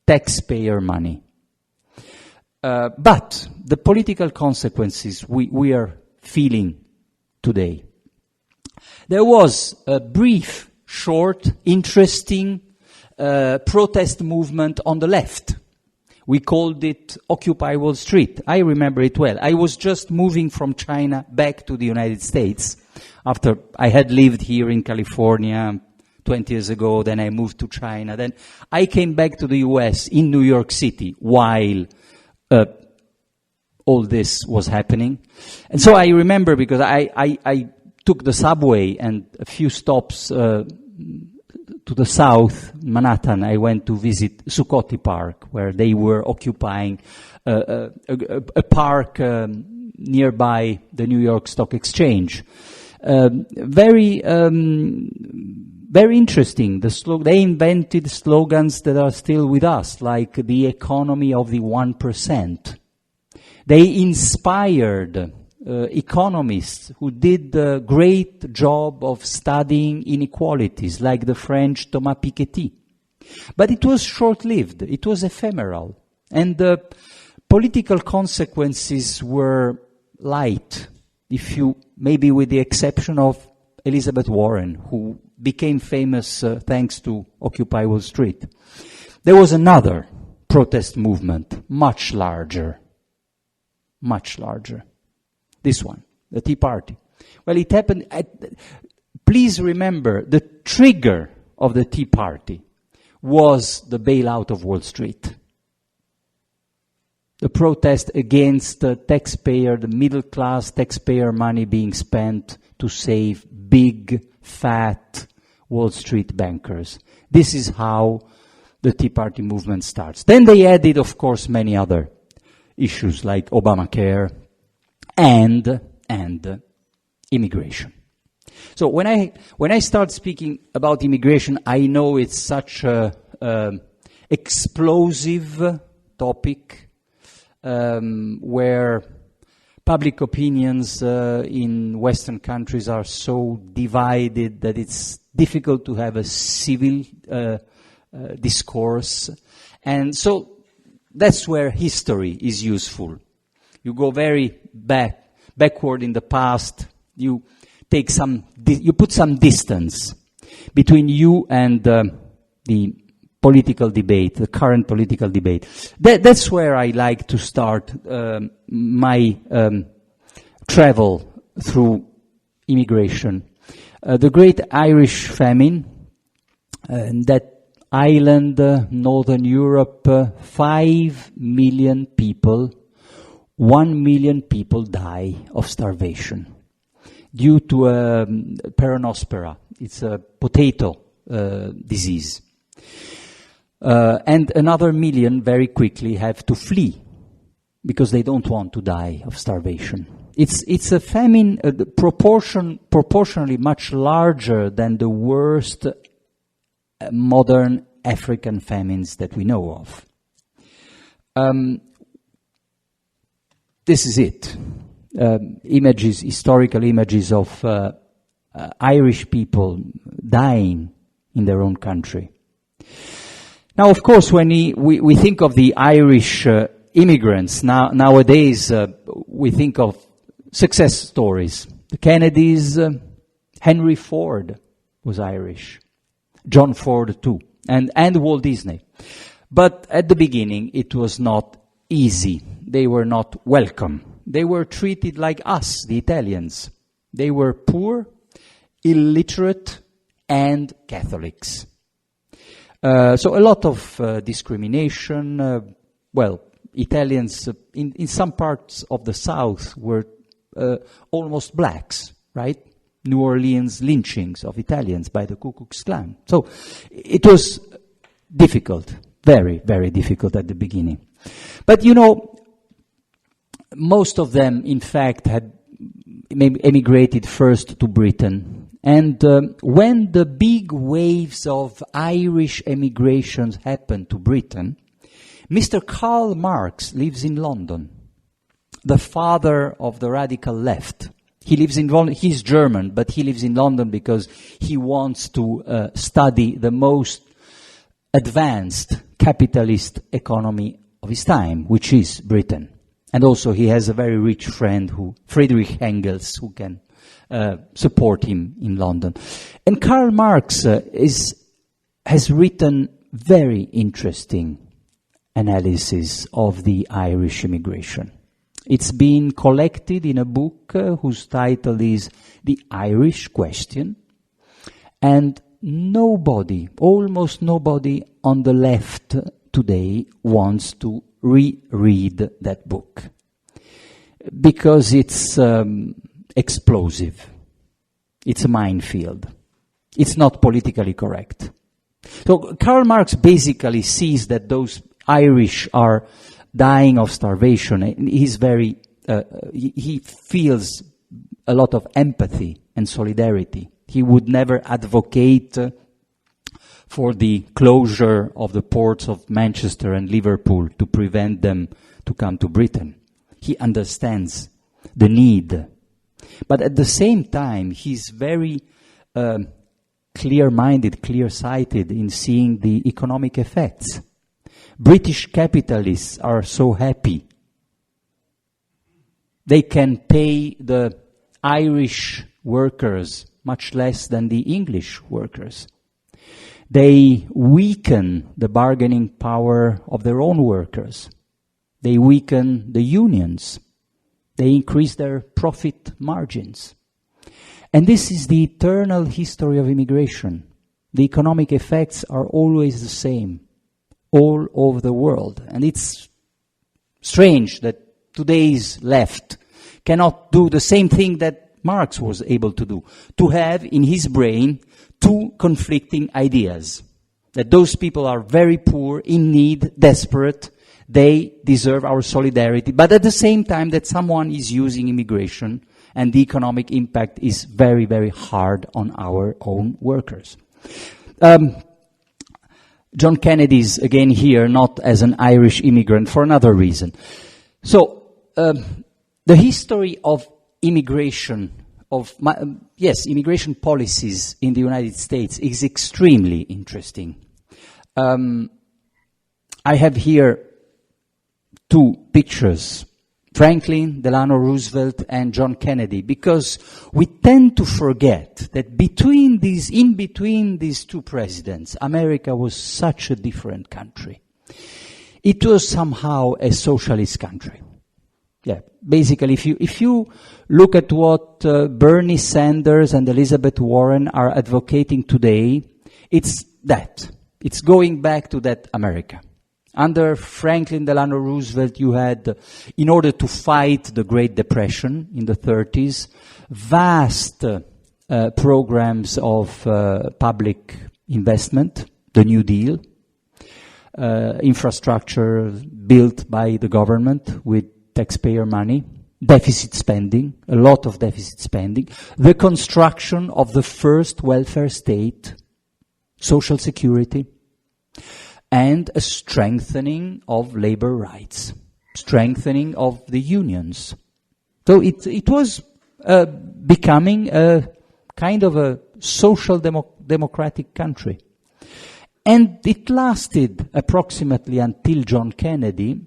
taxpayer money. But the political consequences we are feeling today. There was a brief, short, interesting protest movement on the left. We called it Occupy Wall Street. I remember it well. I was just moving from China back to the United States after I had lived here in California 20 years ago. Then I moved to China. Then I came back to the US in New York City while all this was happening. And so I remember because I took the subway and a few stops to the south, Manhattan, I went to visit Zuccotti Park, where they were occupying a park nearby the New York Stock Exchange. Very interesting. They invented slogans that are still with us, like the economy of the 1%. They inspired economists who did a great job of studying inequalities, like the French Thomas Piketty. But it was short-lived, it was ephemeral, and the political consequences were light, maybe with the exception of Elizabeth Warren, who became famous thanks to Occupy Wall Street. There was another protest movement, much larger. This one, the Tea Party. Well, it happened please remember, the trigger of the Tea Party was the bailout of Wall Street. The protest against the middle class taxpayer money being spent to save big, fat Wall Street bankers. This is how the Tea Party movement starts. Then they added, of course, many other issues like Obamacare and immigration. So when I start speaking about immigration, I know it's such a explosive topic where public opinions in Western countries are so divided that it's difficult to have a civil discourse. And so that's where history is useful. You go very backward in the past. You take you put some distance between you and the political debate, the current political debate. That's where I like to start my travel through immigration. The Great Irish Famine, that island, Northern Europe, 5 million people, 1 million people die of starvation due to peronospora. It's a potato disease. And another million very quickly have to flee because they don't want to die of starvation. It's a famine proportionally much larger than the worst modern African famines that we know of. This is it. Historical images of Irish people dying in their own country. Now, of course, when we think of the Irish immigrants, nowadays we think of success stories. The Kennedys, Henry Ford was Irish, John Ford too, and Walt Disney. But at the beginning, it was not easy. They were not welcome. They were treated like us, the Italians. They were poor, illiterate, and Catholics. So a lot of discrimination. Italians in some parts of the South were almost blacks, right? New Orleans lynchings of Italians by the Ku Klux Klan. So it was difficult, very, very difficult at the beginning. But most of them, in fact, had emigrated first to Britain. And when the big waves of Irish emigrations happened to Britain, Mr. Karl Marx lives in London, the father of the radical left. He lives in London. He's German, but he lives in London because he wants to study the most advanced capitalist economy of his time, which is Britain. And also he has a very rich friend, Friedrich Engels, who can support him in London. And Karl Marx has written very interesting analysis of the Irish immigration. It's been collected in a book whose title is The Irish Question, and nobody, almost nobody on the left today wants to reread that book because it's explosive. It's a minefield. It's not politically correct. So Karl Marx basically sees that those Irish are dying of starvation. He's very, he feels a lot of empathy and solidarity. He would never advocate for the closure of the ports of Manchester and Liverpool to prevent them to come to Britain. He understands the need. But at the same time, he's very clear-minded, clear-sighted in seeing the economic effects. British capitalists are so happy. They can pay the Irish workers much less than the English workers. They weaken the bargaining power of their own workers. They weaken the unions. They increase their profit margins. And this is the eternal history of immigration. The economic effects are always the same all over the world. And it's strange that today's left cannot do the same thing that Marx was able to do, to have in his brain two conflicting ideas, that those people are very poor, in need, desperate, they deserve our solidarity, but at the same time that someone is using immigration and the economic impact is very, very hard on our own workers. John Kennedy is again here, not as an Irish immigrant, for another reason. So, the history of immigration, immigration policies in the United States is extremely interesting. I have here two pictures, Franklin Delano Roosevelt and John Kennedy, because we tend to forget that in between these two presidents, America was such a different country. It was somehow a socialist country. Yeah, basically, if you look at what Bernie Sanders and Elizabeth Warren are advocating today, it's that. It's going back to that America. Under Franklin Delano Roosevelt, you had, in order to fight the Great Depression in the 30s, vast programs of public investment, the New Deal, infrastructure built by the government with taxpayer money, deficit spending, a lot of deficit spending, the construction of the first welfare state, Social Security, and a strengthening of labor rights, strengthening of the unions. So it was becoming a kind of a social democratic country. And it lasted approximately until John Kennedy.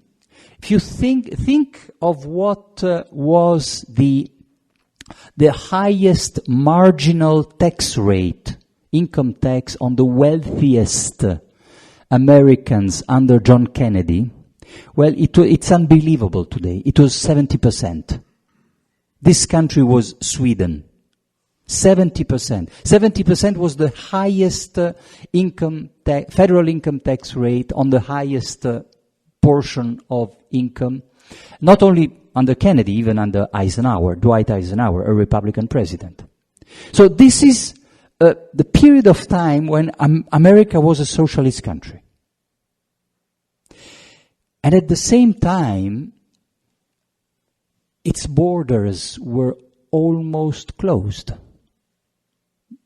If you think of what was the highest marginal tax rate, income tax on the wealthiest Americans under John Kennedy, well, it's unbelievable today. It was 70%. This country was Sweden. 70%. 70% was the highest federal income tax rate on the highest portion of income, not only under Kennedy, even under Eisenhower, Dwight Eisenhower, a Republican president. So this is the period of time when America was a socialist country. And at the same time, its borders were almost closed.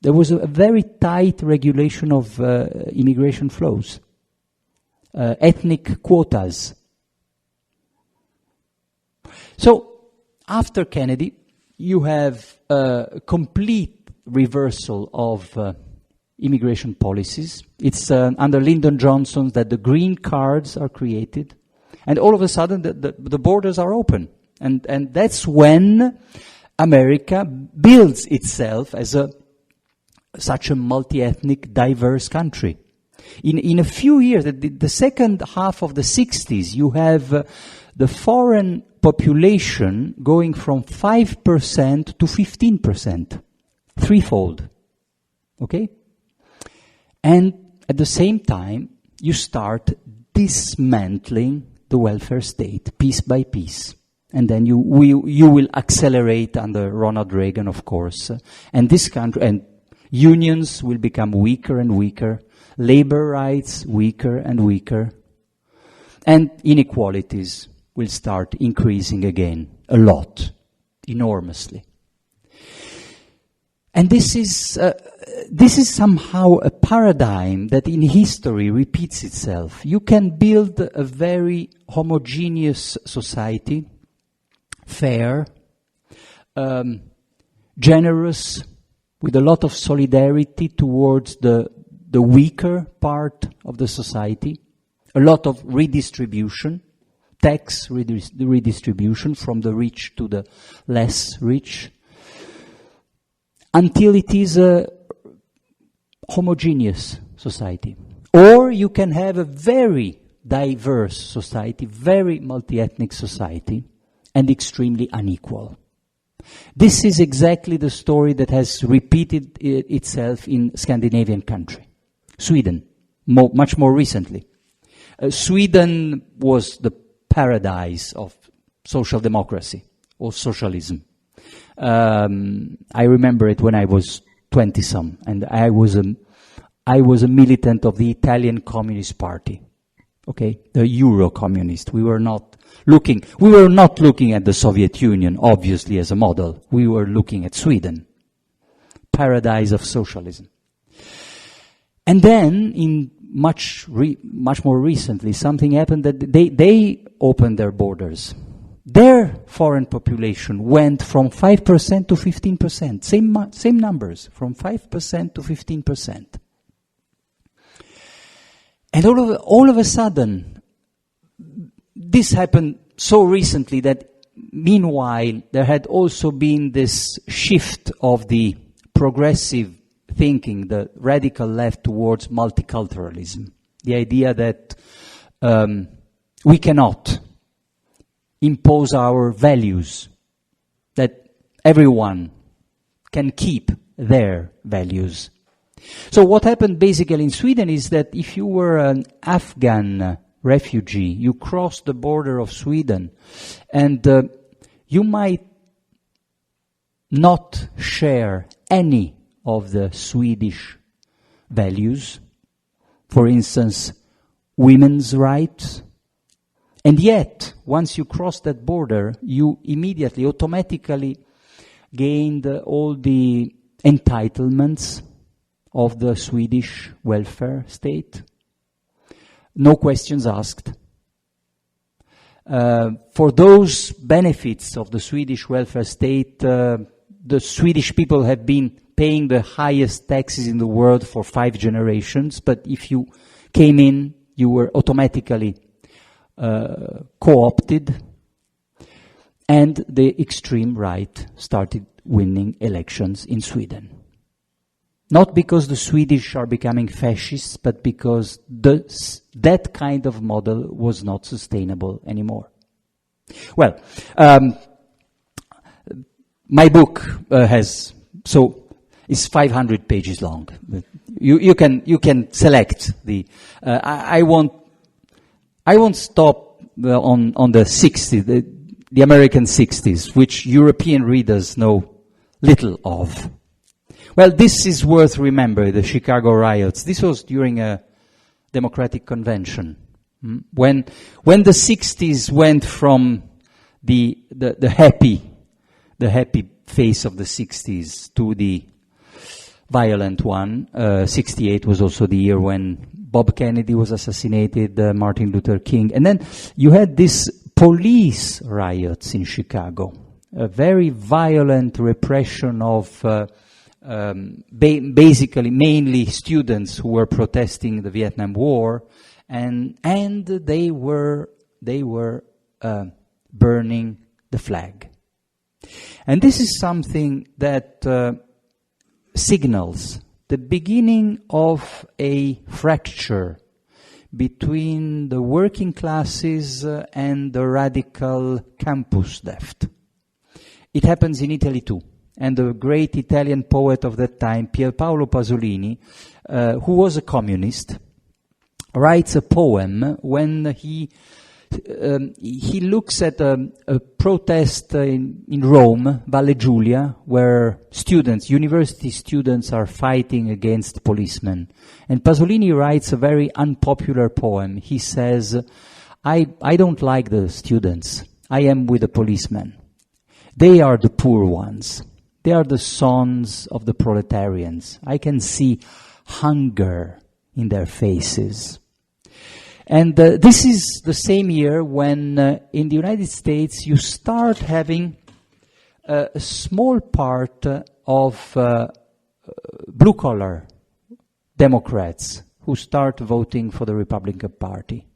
There was a very tight regulation of immigration flows, ethnic quotas. So, after Kennedy, you have a complete reversal of immigration policies. It's under Lyndon Johnson that the green cards are created, and all of a sudden the borders are open. And that's when America builds itself as such a multi-ethnic, diverse country. In a few years, the second half of the 60s, you have the foreign population going from 5% to 15%, threefold. Okay? And at the same time, you start dismantling the welfare state piece by piece. And then you will accelerate under Ronald Reagan, of course. And this country, and unions will become weaker and weaker, labor rights weaker and weaker, and inequalities will start increasing again, a lot, enormously. And this is somehow a paradigm that in history repeats itself. You can build a very homogeneous society, fair, generous, with a lot of solidarity towards the weaker part of the society, a lot of redistribution, tax redistribution from the rich to the less rich, until it is a homogeneous society. Or you can have a very diverse society, very multi-ethnic society, and extremely unequal. This is exactly the story that has repeated itself in Scandinavian country. Sweden, much more recently. Sweden was the paradise of social democracy or socialism. I remember it when I was 20-some, and I was a militant of the Italian Communist Party. Okay, the Euro-communist. We were not looking at the Soviet Union, obviously, as a model. We were looking at Sweden, paradise of socialism. And then, in much more recently, something happened that they opened their borders. Their foreign population went from 5% to 15%. Same numbers, from 5% to 15%. And all of a sudden, this happened so recently that meanwhile there had also been this shift of the progressive thinking, the radical left, towards multiculturalism. The idea that we cannot impose our values, that everyone can keep their values. So what happened basically in Sweden is that if you were an Afghan refugee, you crossed the border of Sweden, and you might not share any of the Swedish values, for instance, women's rights, and yet, once you cross that border, you immediately, automatically gained all the entitlements of the Swedish welfare state. No questions asked. For those benefits of the Swedish welfare state, the Swedish people have been paying the highest taxes in the world for 5 generations, but if you came in, you were automatically co-opted, and the extreme right started winning elections in Sweden. Not because the Swedish are becoming fascists, but because that kind of model was not sustainable anymore. Well, my book is 500 pages long. You can select the. I won't stop on the 60s, the American 60s, which European readers know little of. Well, this is worth remembering, the Chicago riots. This was during a Democratic Convention. When the 60s went from the happy face of the 60s to the violent one. 68 was also the year when Bob Kennedy was assassinated, Martin Luther King. And then you had these police riots in Chicago, a very violent repression of basically mainly students who were protesting the Vietnam War, and they were burning the flag. And this is something that signals the beginning of a fracture between the working classes and the radical campus left. It happens in Italy too. And the great Italian poet of that time, Pierpaolo Pasolini, who was a communist, writes a poem when he looks at a protest in Rome, Valle Giulia, where university students are fighting against policemen. And Pasolini writes a very unpopular poem. He says, I don't like the students. I am with the policemen. They are the poor ones. They are the sons of the proletarians. I can see hunger in their faces. And this is the same year when in the United States you start having a small part of blue-collar Democrats who start voting for the Republican Party.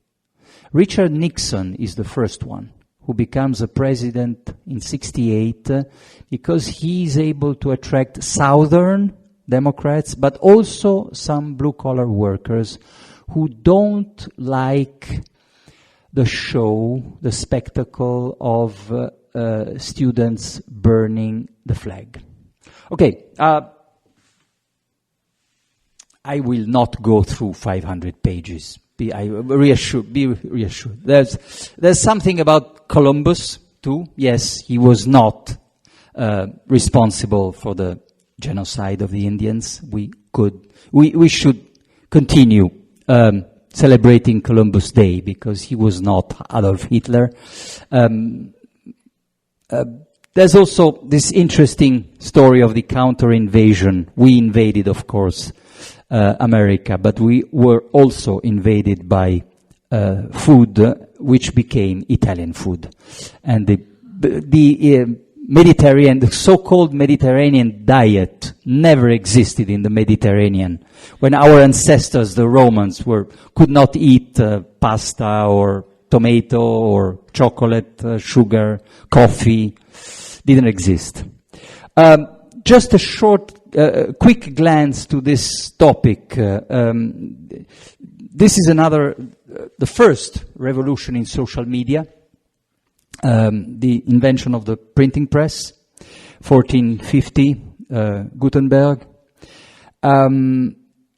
Richard Nixon is the first one who becomes a president in 1968 because he is able to attract Southern Democrats, but also some blue-collar workers who don't like the show, the spectacle of students burning the flag. Okay, I will not go through 500 pages. Be reassured. There's something about Columbus too. Yes, he was not responsible for the genocide of the Indians. We should continue celebrating Columbus Day because he was not Adolf Hitler. There's also this interesting story of the counter-invasion. We invaded, of course, America, but we were also invaded by food which became Italian food. And the Mediterranean, the so-called Mediterranean diet never existed in the Mediterranean. When our ancestors, the Romans, could not eat pasta or tomato or chocolate, sugar, coffee, didn't exist. Just a short, quick glance to this topic. This is the first revolution in social media. The invention of the printing press, 1450, Gutenberg.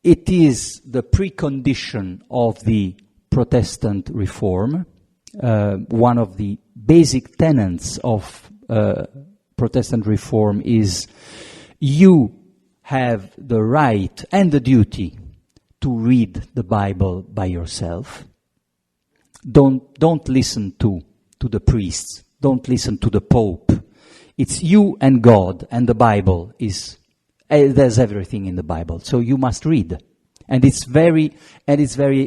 It is the precondition of the Protestant reform. One of the basic tenets of Protestant reform is you have the right and the duty to read the Bible by yourself. Don't listen to the priests. Don't listen to the Pope. It's you and God, and the Bible is, there's everything in the Bible. So you must read. And it's very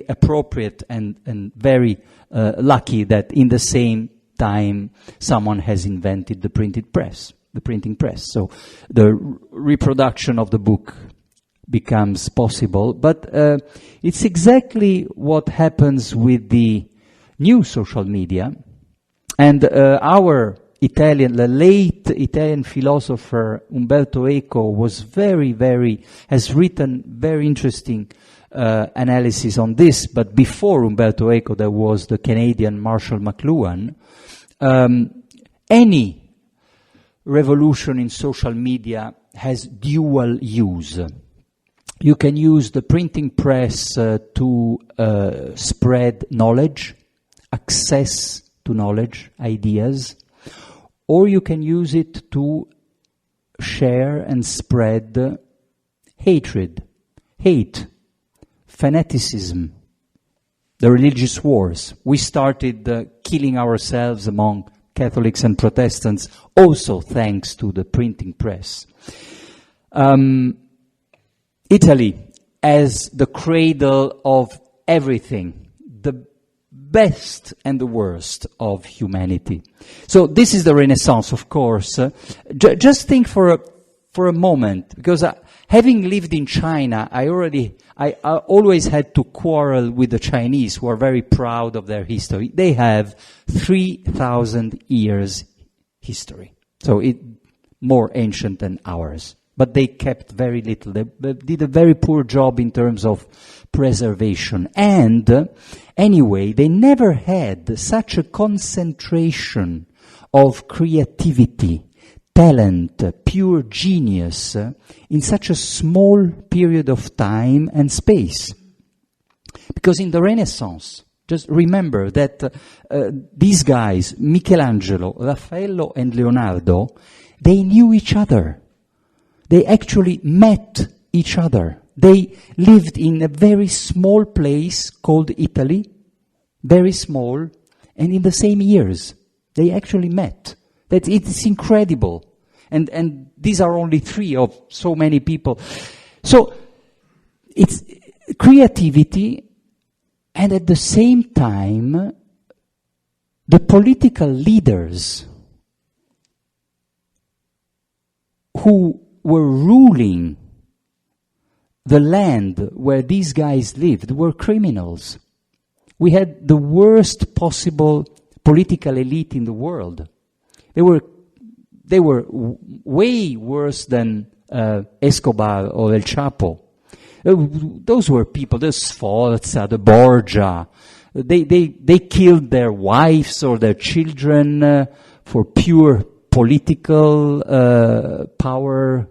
appropriate and very lucky that in the same time someone has invented the printing press. So the reproduction of the book becomes possible. But it's exactly what happens with the new social media. And the late Italian philosopher Umberto Eco has written very interesting analysis on this. But before Umberto Eco, there was the Canadian Marshall McLuhan. Any revolution in social media has dual use. You can use the printing press to spread knowledge, access to knowledge, ideas, or you can use it to share and spread hatred, hate, fanaticism, the religious wars. We started killing ourselves among Catholics and Protestants also thanks to the printing press. Italy as the cradle of everything, the best and the worst of humanity. So this is the Renaissance, of course. Just think for a moment, because having lived in China, I always had to quarrel with the Chinese, who are very proud of their history. They have 3,000 years history, so more ancient than ours. but they kept very little. They did a very poor job in terms of preservation. And anyway, they never had such a concentration of creativity, talent, pure genius in such a small period of time and space. Because in the Renaissance, just remember that these guys, Michelangelo, Raffaello and Leonardo, they knew each other. They actually met each other. They lived in a very small place called Italy, very small, and in the same years. They actually met. It's incredible. And these are only three of so many people. So it's creativity, and at the same time, the political leaders who were ruling the land where these guys lived were criminals. We had the worst possible political elite in the world. They were way worse than Escobar or El Chapo. Those were people, the Sforza, the Borgia. They killed their wives or their children for pure political power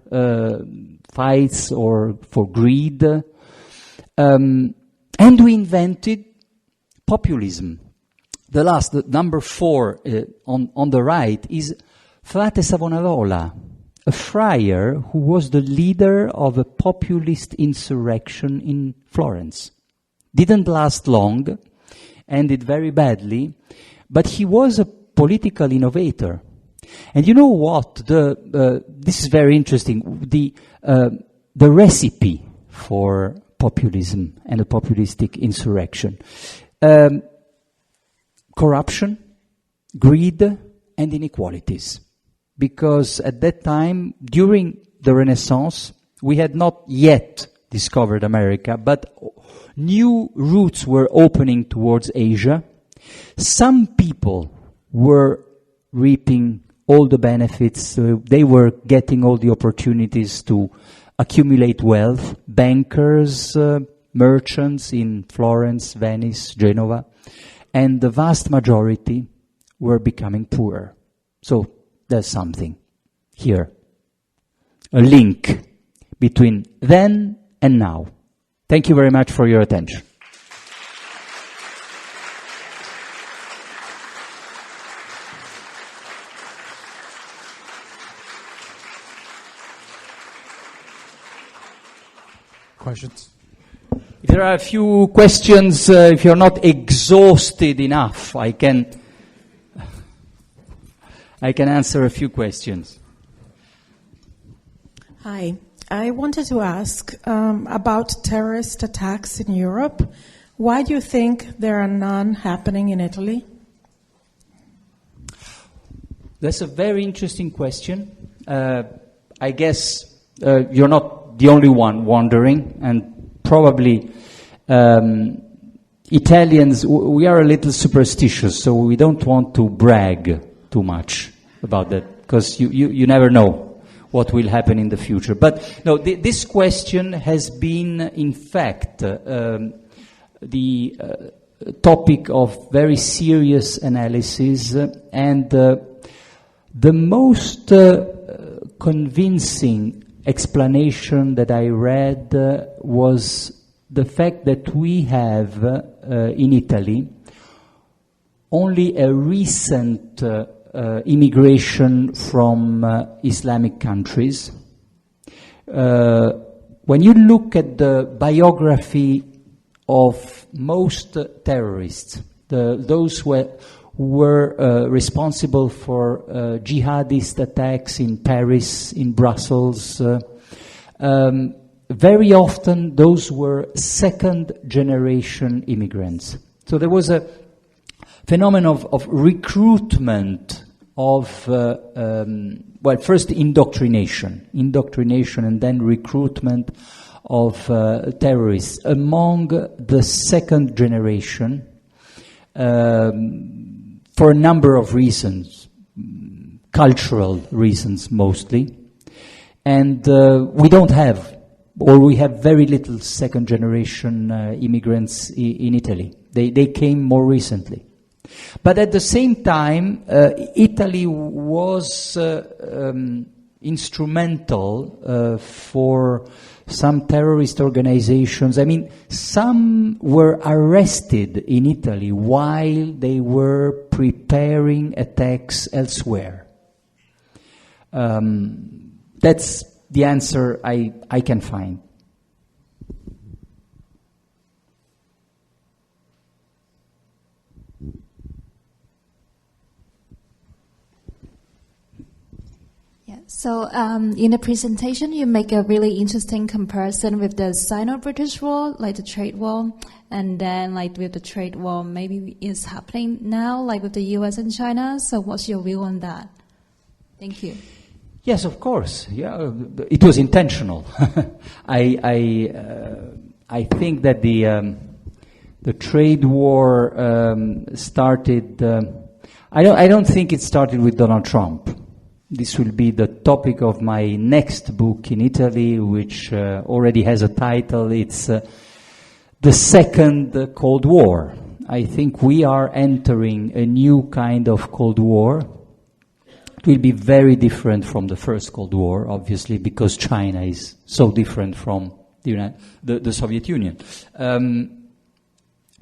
fights or for greed. And we invented populism. The last, number 4 on the right, is Frate Savonarola, a friar who was the leader of a populist insurrection in Florence. Didn't last long, ended very badly, but he was a political innovator. And you know what? This is very interesting. The recipe for populism and a populistic insurrection. Corruption, greed, and inequalities. Because at that time, during the Renaissance, we had not yet discovered America, but new routes were opening towards Asia. Some people were reaping all the benefits. They were getting all the opportunities to accumulate wealth. Bankers, merchants in Florence, Venice, Genova. And the vast majority were becoming poorer. So there's something here. A link between then and now. Thank you very much for your attention. Questions? If there are a few questions, if you're not exhausted enough, I can answer a few questions. Hi. I wanted to ask about terrorist attacks in Europe. Why do you think there are none happening in Italy? That's a very interesting question. I guess you're not the only one wondering, and probably Italians, we are a little superstitious, so we don't want to brag too much about that, because you never know what will happen in the future. But no, this question has been, in fact, the topic of very serious analysis, and the most convincing explanation that I read was the fact that we have in Italy only a recent immigration from Islamic countries. When you look at the biography of most terrorists, those who were responsible for jihadist attacks in Paris, in Brussels, very often those were second-generation immigrants. So there was a phenomenon of recruitment of, first indoctrination, and then recruitment of terrorists among the second generation for a number of reasons, cultural reasons mostly. And we don't have, or we have very little second-generation immigrants in Italy. They came more recently. But at the same time, Italy was instrumental for some terrorist organizations. I mean, some were arrested in Italy while they were preparing attacks elsewhere. That's the answer I can find. So in the presentation, you make a really interesting comparison with the Sino-British War, like the trade war, and then like with the trade war maybe is happening now, like with the US and China. So what's your view on that? Thank you. Yes, of course. Yeah, it was intentional. I think that the trade war started. I don't think it started with Donald Trump. This will be the topic of my next book in Italy, which already has a title. It's The Second Cold War. I think we are entering a new kind of Cold War. It will be very different from the first Cold War, obviously, because China is so different from the Soviet Union.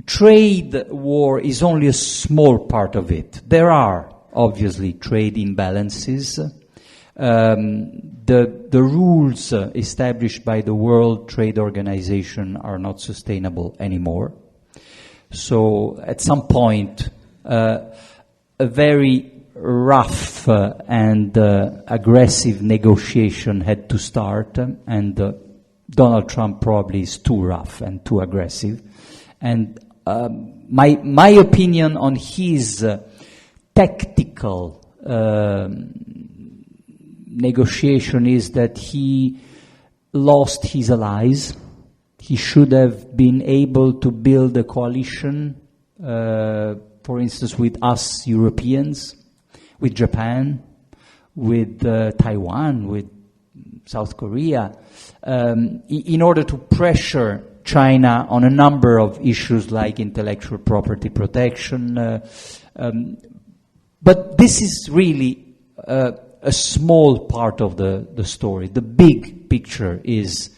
Trade war is only a small part of it. There are obviously trade imbalances. The rules established by the World Trade Organization are not sustainable anymore. So at some point, a very rough and aggressive negotiation had to start, and Donald Trump probably is too rough and too aggressive. And my opinion on his tactical negotiation is that he lost his allies. He should have been able to build a coalition, for instance, with us Europeans, with Japan, with Taiwan, with South Korea, in order to pressure China on a number of issues like intellectual property protection. But this is really a small part of the story. The big picture is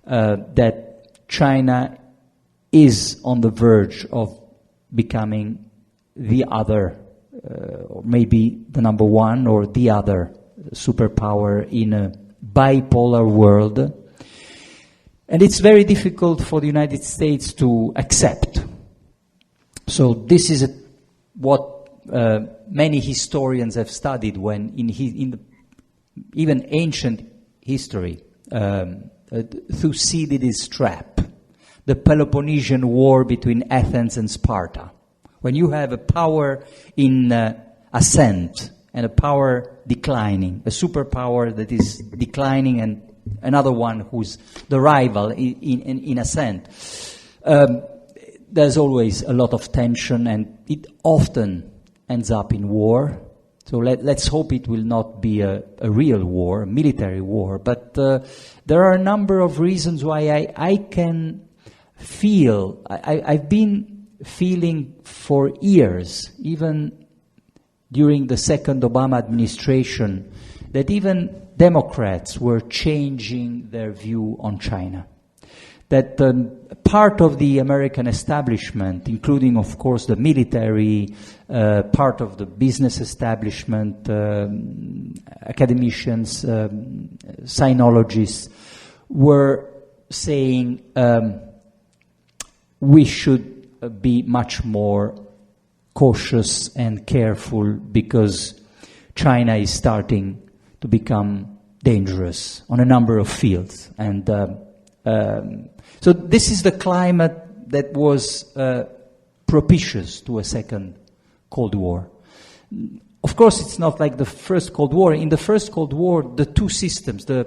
that China is on the verge of becoming the other, or maybe the number one or the other superpower in a bipolar world. And it's very difficult for the United States to accept. So this is what many historians have studied when in even ancient history, Thucydides' trap, the Peloponnesian War between Athens and Sparta. When you have a power in ascent and a power declining, a superpower that is declining and another one who's the rival in ascent, there's always a lot of tension, and it often ends up in war. So let's hope it will not be a real war, a military war. But there are a number of reasons why I can feel, I've been feeling for years, even during the second Obama administration, that even Democrats were changing their view on China. That part of the American establishment, including, of course, the military, part of the business establishment, academicians, sinologists, were saying we should be much more cautious and careful because China is starting to become dangerous on a number of fields. And so this is the climate that was propitious to a second Cold War. Of course, it's not like the first Cold War. In the first Cold War, the two systems, the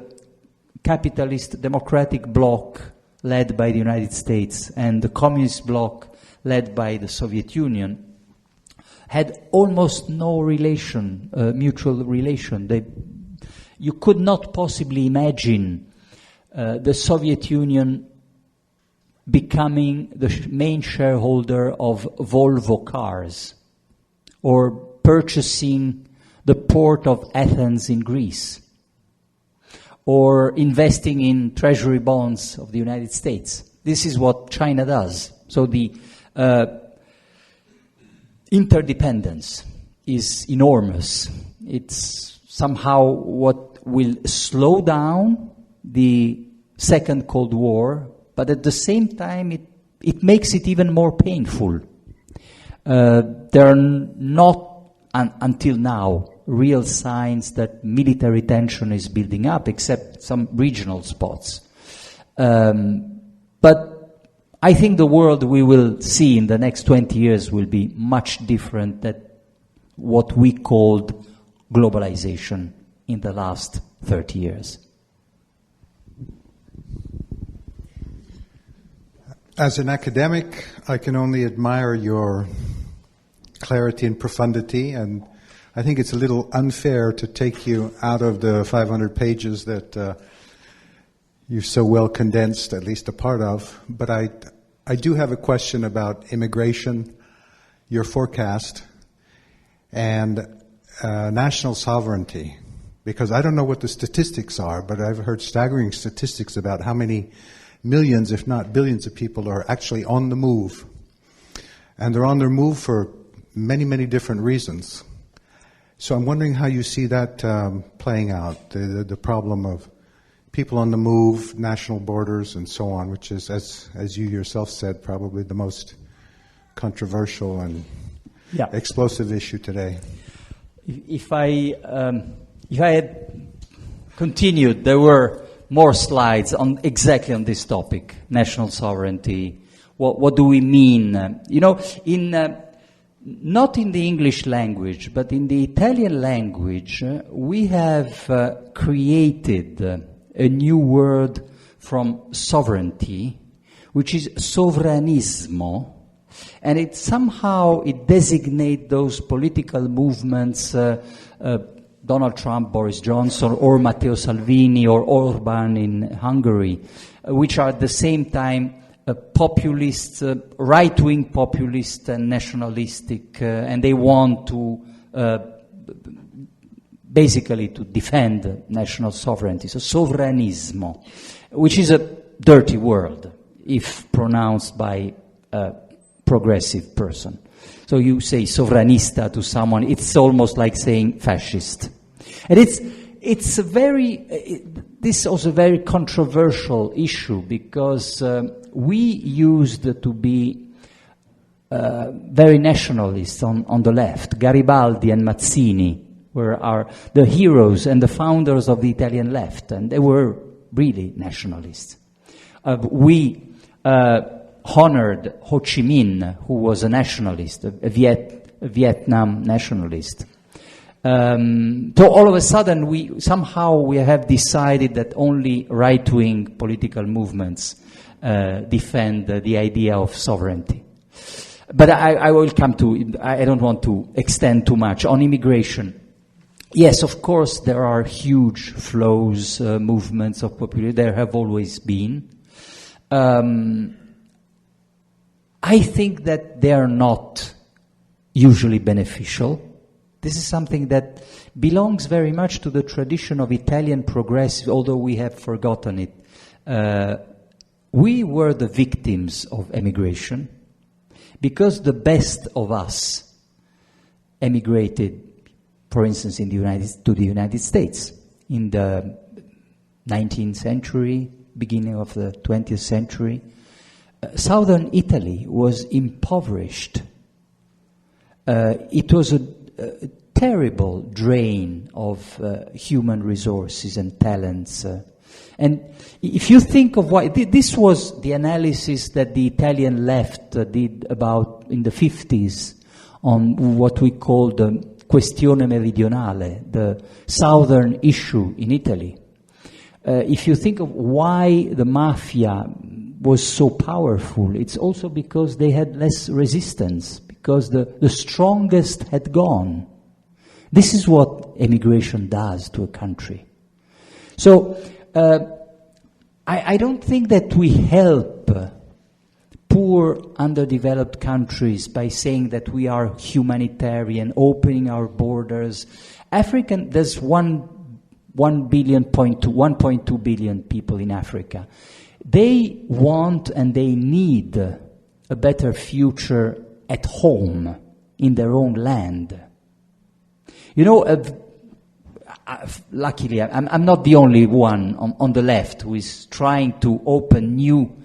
capitalist democratic bloc led by the United States and the communist bloc led by the Soviet Union, had almost no relation, mutual relation. you could not possibly imagine the Soviet Union becoming the main shareholder of Volvo cars, or purchasing the port of Athens in Greece, or investing in treasury bonds of the United States. This is what China does. So the interdependence is enormous. It's somehow what will slow down the Second Cold War, but at the same time it makes it even more painful. There are not, until now, real signs that military tension is building up, except some regional spots. But I think the world we will see in the next 20 years will be much different than what we called globalization in the last 30 years. As an academic, I can only admire your clarity and profundity, and I think it's a little unfair to take you out of the 500 pages that you've so well condensed, at least a part of. But I do have a question about immigration, your forecast, and national sovereignty. Because I don't know what the statistics are, but I've heard staggering statistics about how many millions, if not billions of people are actually on the move. And they're on their move for many, many different reasons. So I'm wondering how you see that playing out, the problem of people on the move, national borders, and so on, which is, as you yourself said, probably the most controversial and explosive issue today. If I had continued, there were more slides on exactly on this topic, national sovereignty. What do we mean? Not in the English language, but in the Italian language, we have created a new word from sovereignty, which is sovranismo, and it designates those political movements, Donald Trump, Boris Johnson, or Matteo Salvini, or Orban in Hungary, which are at the same time populist, right-wing populist and nationalistic, and they want to basically to defend national sovereignty. So sovranismo, which is a dirty word if pronounced by a progressive person. So you say sovranista to someone, it's almost like saying fascist. And it's a this is also a very controversial issue because we used to be very nationalists on the left. Garibaldi and Mazzini were the heroes and the founders of the Italian left, and they were really nationalists. We honored Ho Chi Minh, who was a nationalist, a Vietnam nationalist. So all of a sudden, we have decided that only right-wing political movements defend the idea of sovereignty. But I will come to. I don't want to extend too much on immigration. Yes, of course, there are huge flows, movements of population. There have always been. I think that they are not usually beneficial. This is something that belongs very much to the tradition of Italian progressive, although we have forgotten it. We were the victims of emigration because the best of us emigrated, for instance, to the United States in the 19th century, beginning of the 20th century. Southern Italy was impoverished. It was a terrible drain of human resources and talents. And if you think of why, this was the analysis that the Italian left did about in the 50s on what we call the questione meridionale, the southern issue in Italy. If you think of why the mafia was so powerful, it's also because they had less resistance, because the strongest had gone. This is what emigration does to a country. So I don't think that we help poor, underdeveloped countries by saying that we are humanitarian, opening our borders. There's 1.2 billion people in Africa. They want and they need a better future at home, in their own land. You know, luckily, I'm not the only one on the left who is trying to open new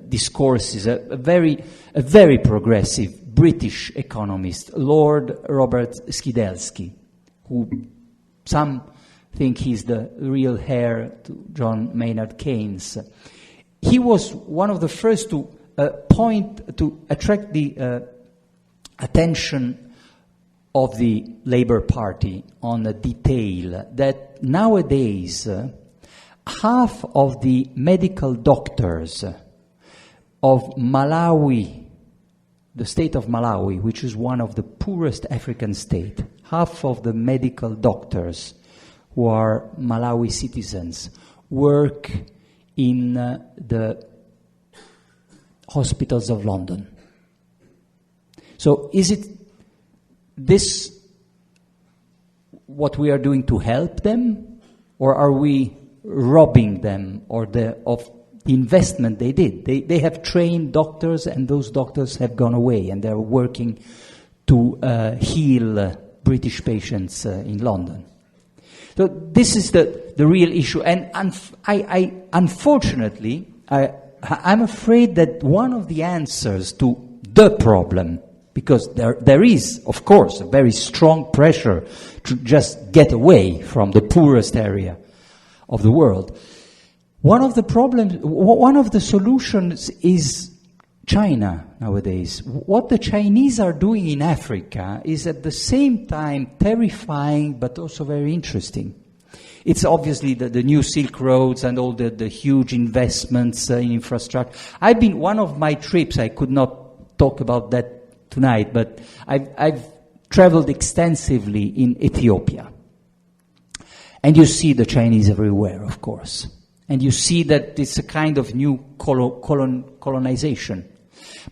discourses. A very progressive British economist, Lord Robert Skidelsky, who some think he's the real heir to John Maynard Keynes. He was one of the first to attract the attention of the Labour Party on a detail that nowadays half of the medical doctors of Malawi, the state of Malawi, which is one of the poorest African states, half of the medical doctors who are Malawi citizens work in the hospitals of London. So is it this what we are doing to help them, or are we robbing them of the investment they did? They have trained doctors, and those doctors have gone away, and they're working to heal British patients in London. So this is the real issue, and unfortunately, I'm afraid that one of the answers to the problem, because there is, of course, a very strong pressure to just get away from the poorest area of the world. One of the solutions is China nowadays. What the Chinese are doing in Africa is at the same time terrifying but also very interesting. It's obviously the new Silk Roads and all the huge investments in infrastructure. One of my trips, I could not talk about that tonight, but I've traveled extensively in Ethiopia. And you see the Chinese everywhere, of course. And you see that it's a kind of new colonization.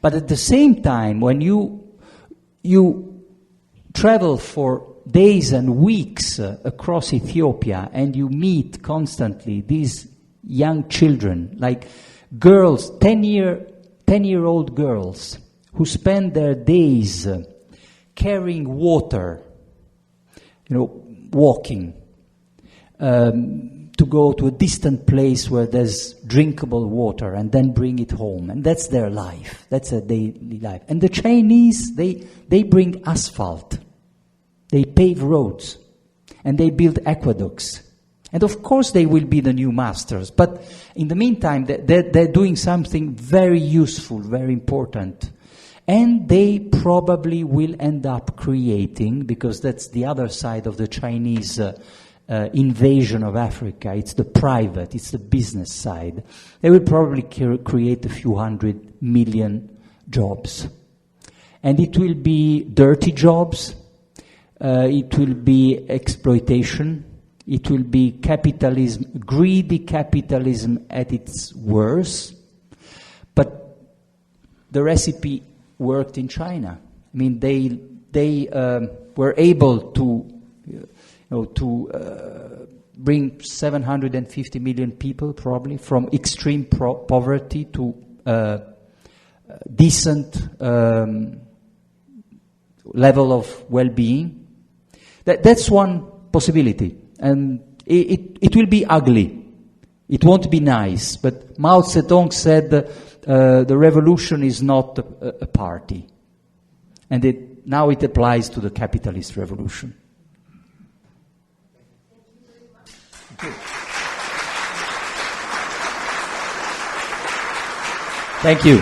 But at the same time, when you travel for days and weeks across Ethiopia and you meet constantly these young children, like girls, 10-year-old girls, who spend their days carrying water, walking, to go to a distant place where there's drinkable water and then bring it home. And that's their life. That's their daily life. And the Chinese, they bring asphalt. They pave roads. And they build aqueducts. And of course they will be the new masters. But in the meantime, they're doing something very useful, very important. And they probably will end up creating, because that's the other side of the Chinese invasion of Africa, it's the private, it's the business side. They will probably create a few 100 million jobs. And it will be dirty jobs, it will be exploitation, it will be capitalism, greedy capitalism at its worst. But the recipe worked in China. I mean, they were able to bring 750 million people, probably, from extreme poverty to decent level of well-being. That's one possibility. And it will be ugly. It won't be nice. But Mao Zedong said the revolution is not a party. And now it applies to the capitalist revolution. Thank you.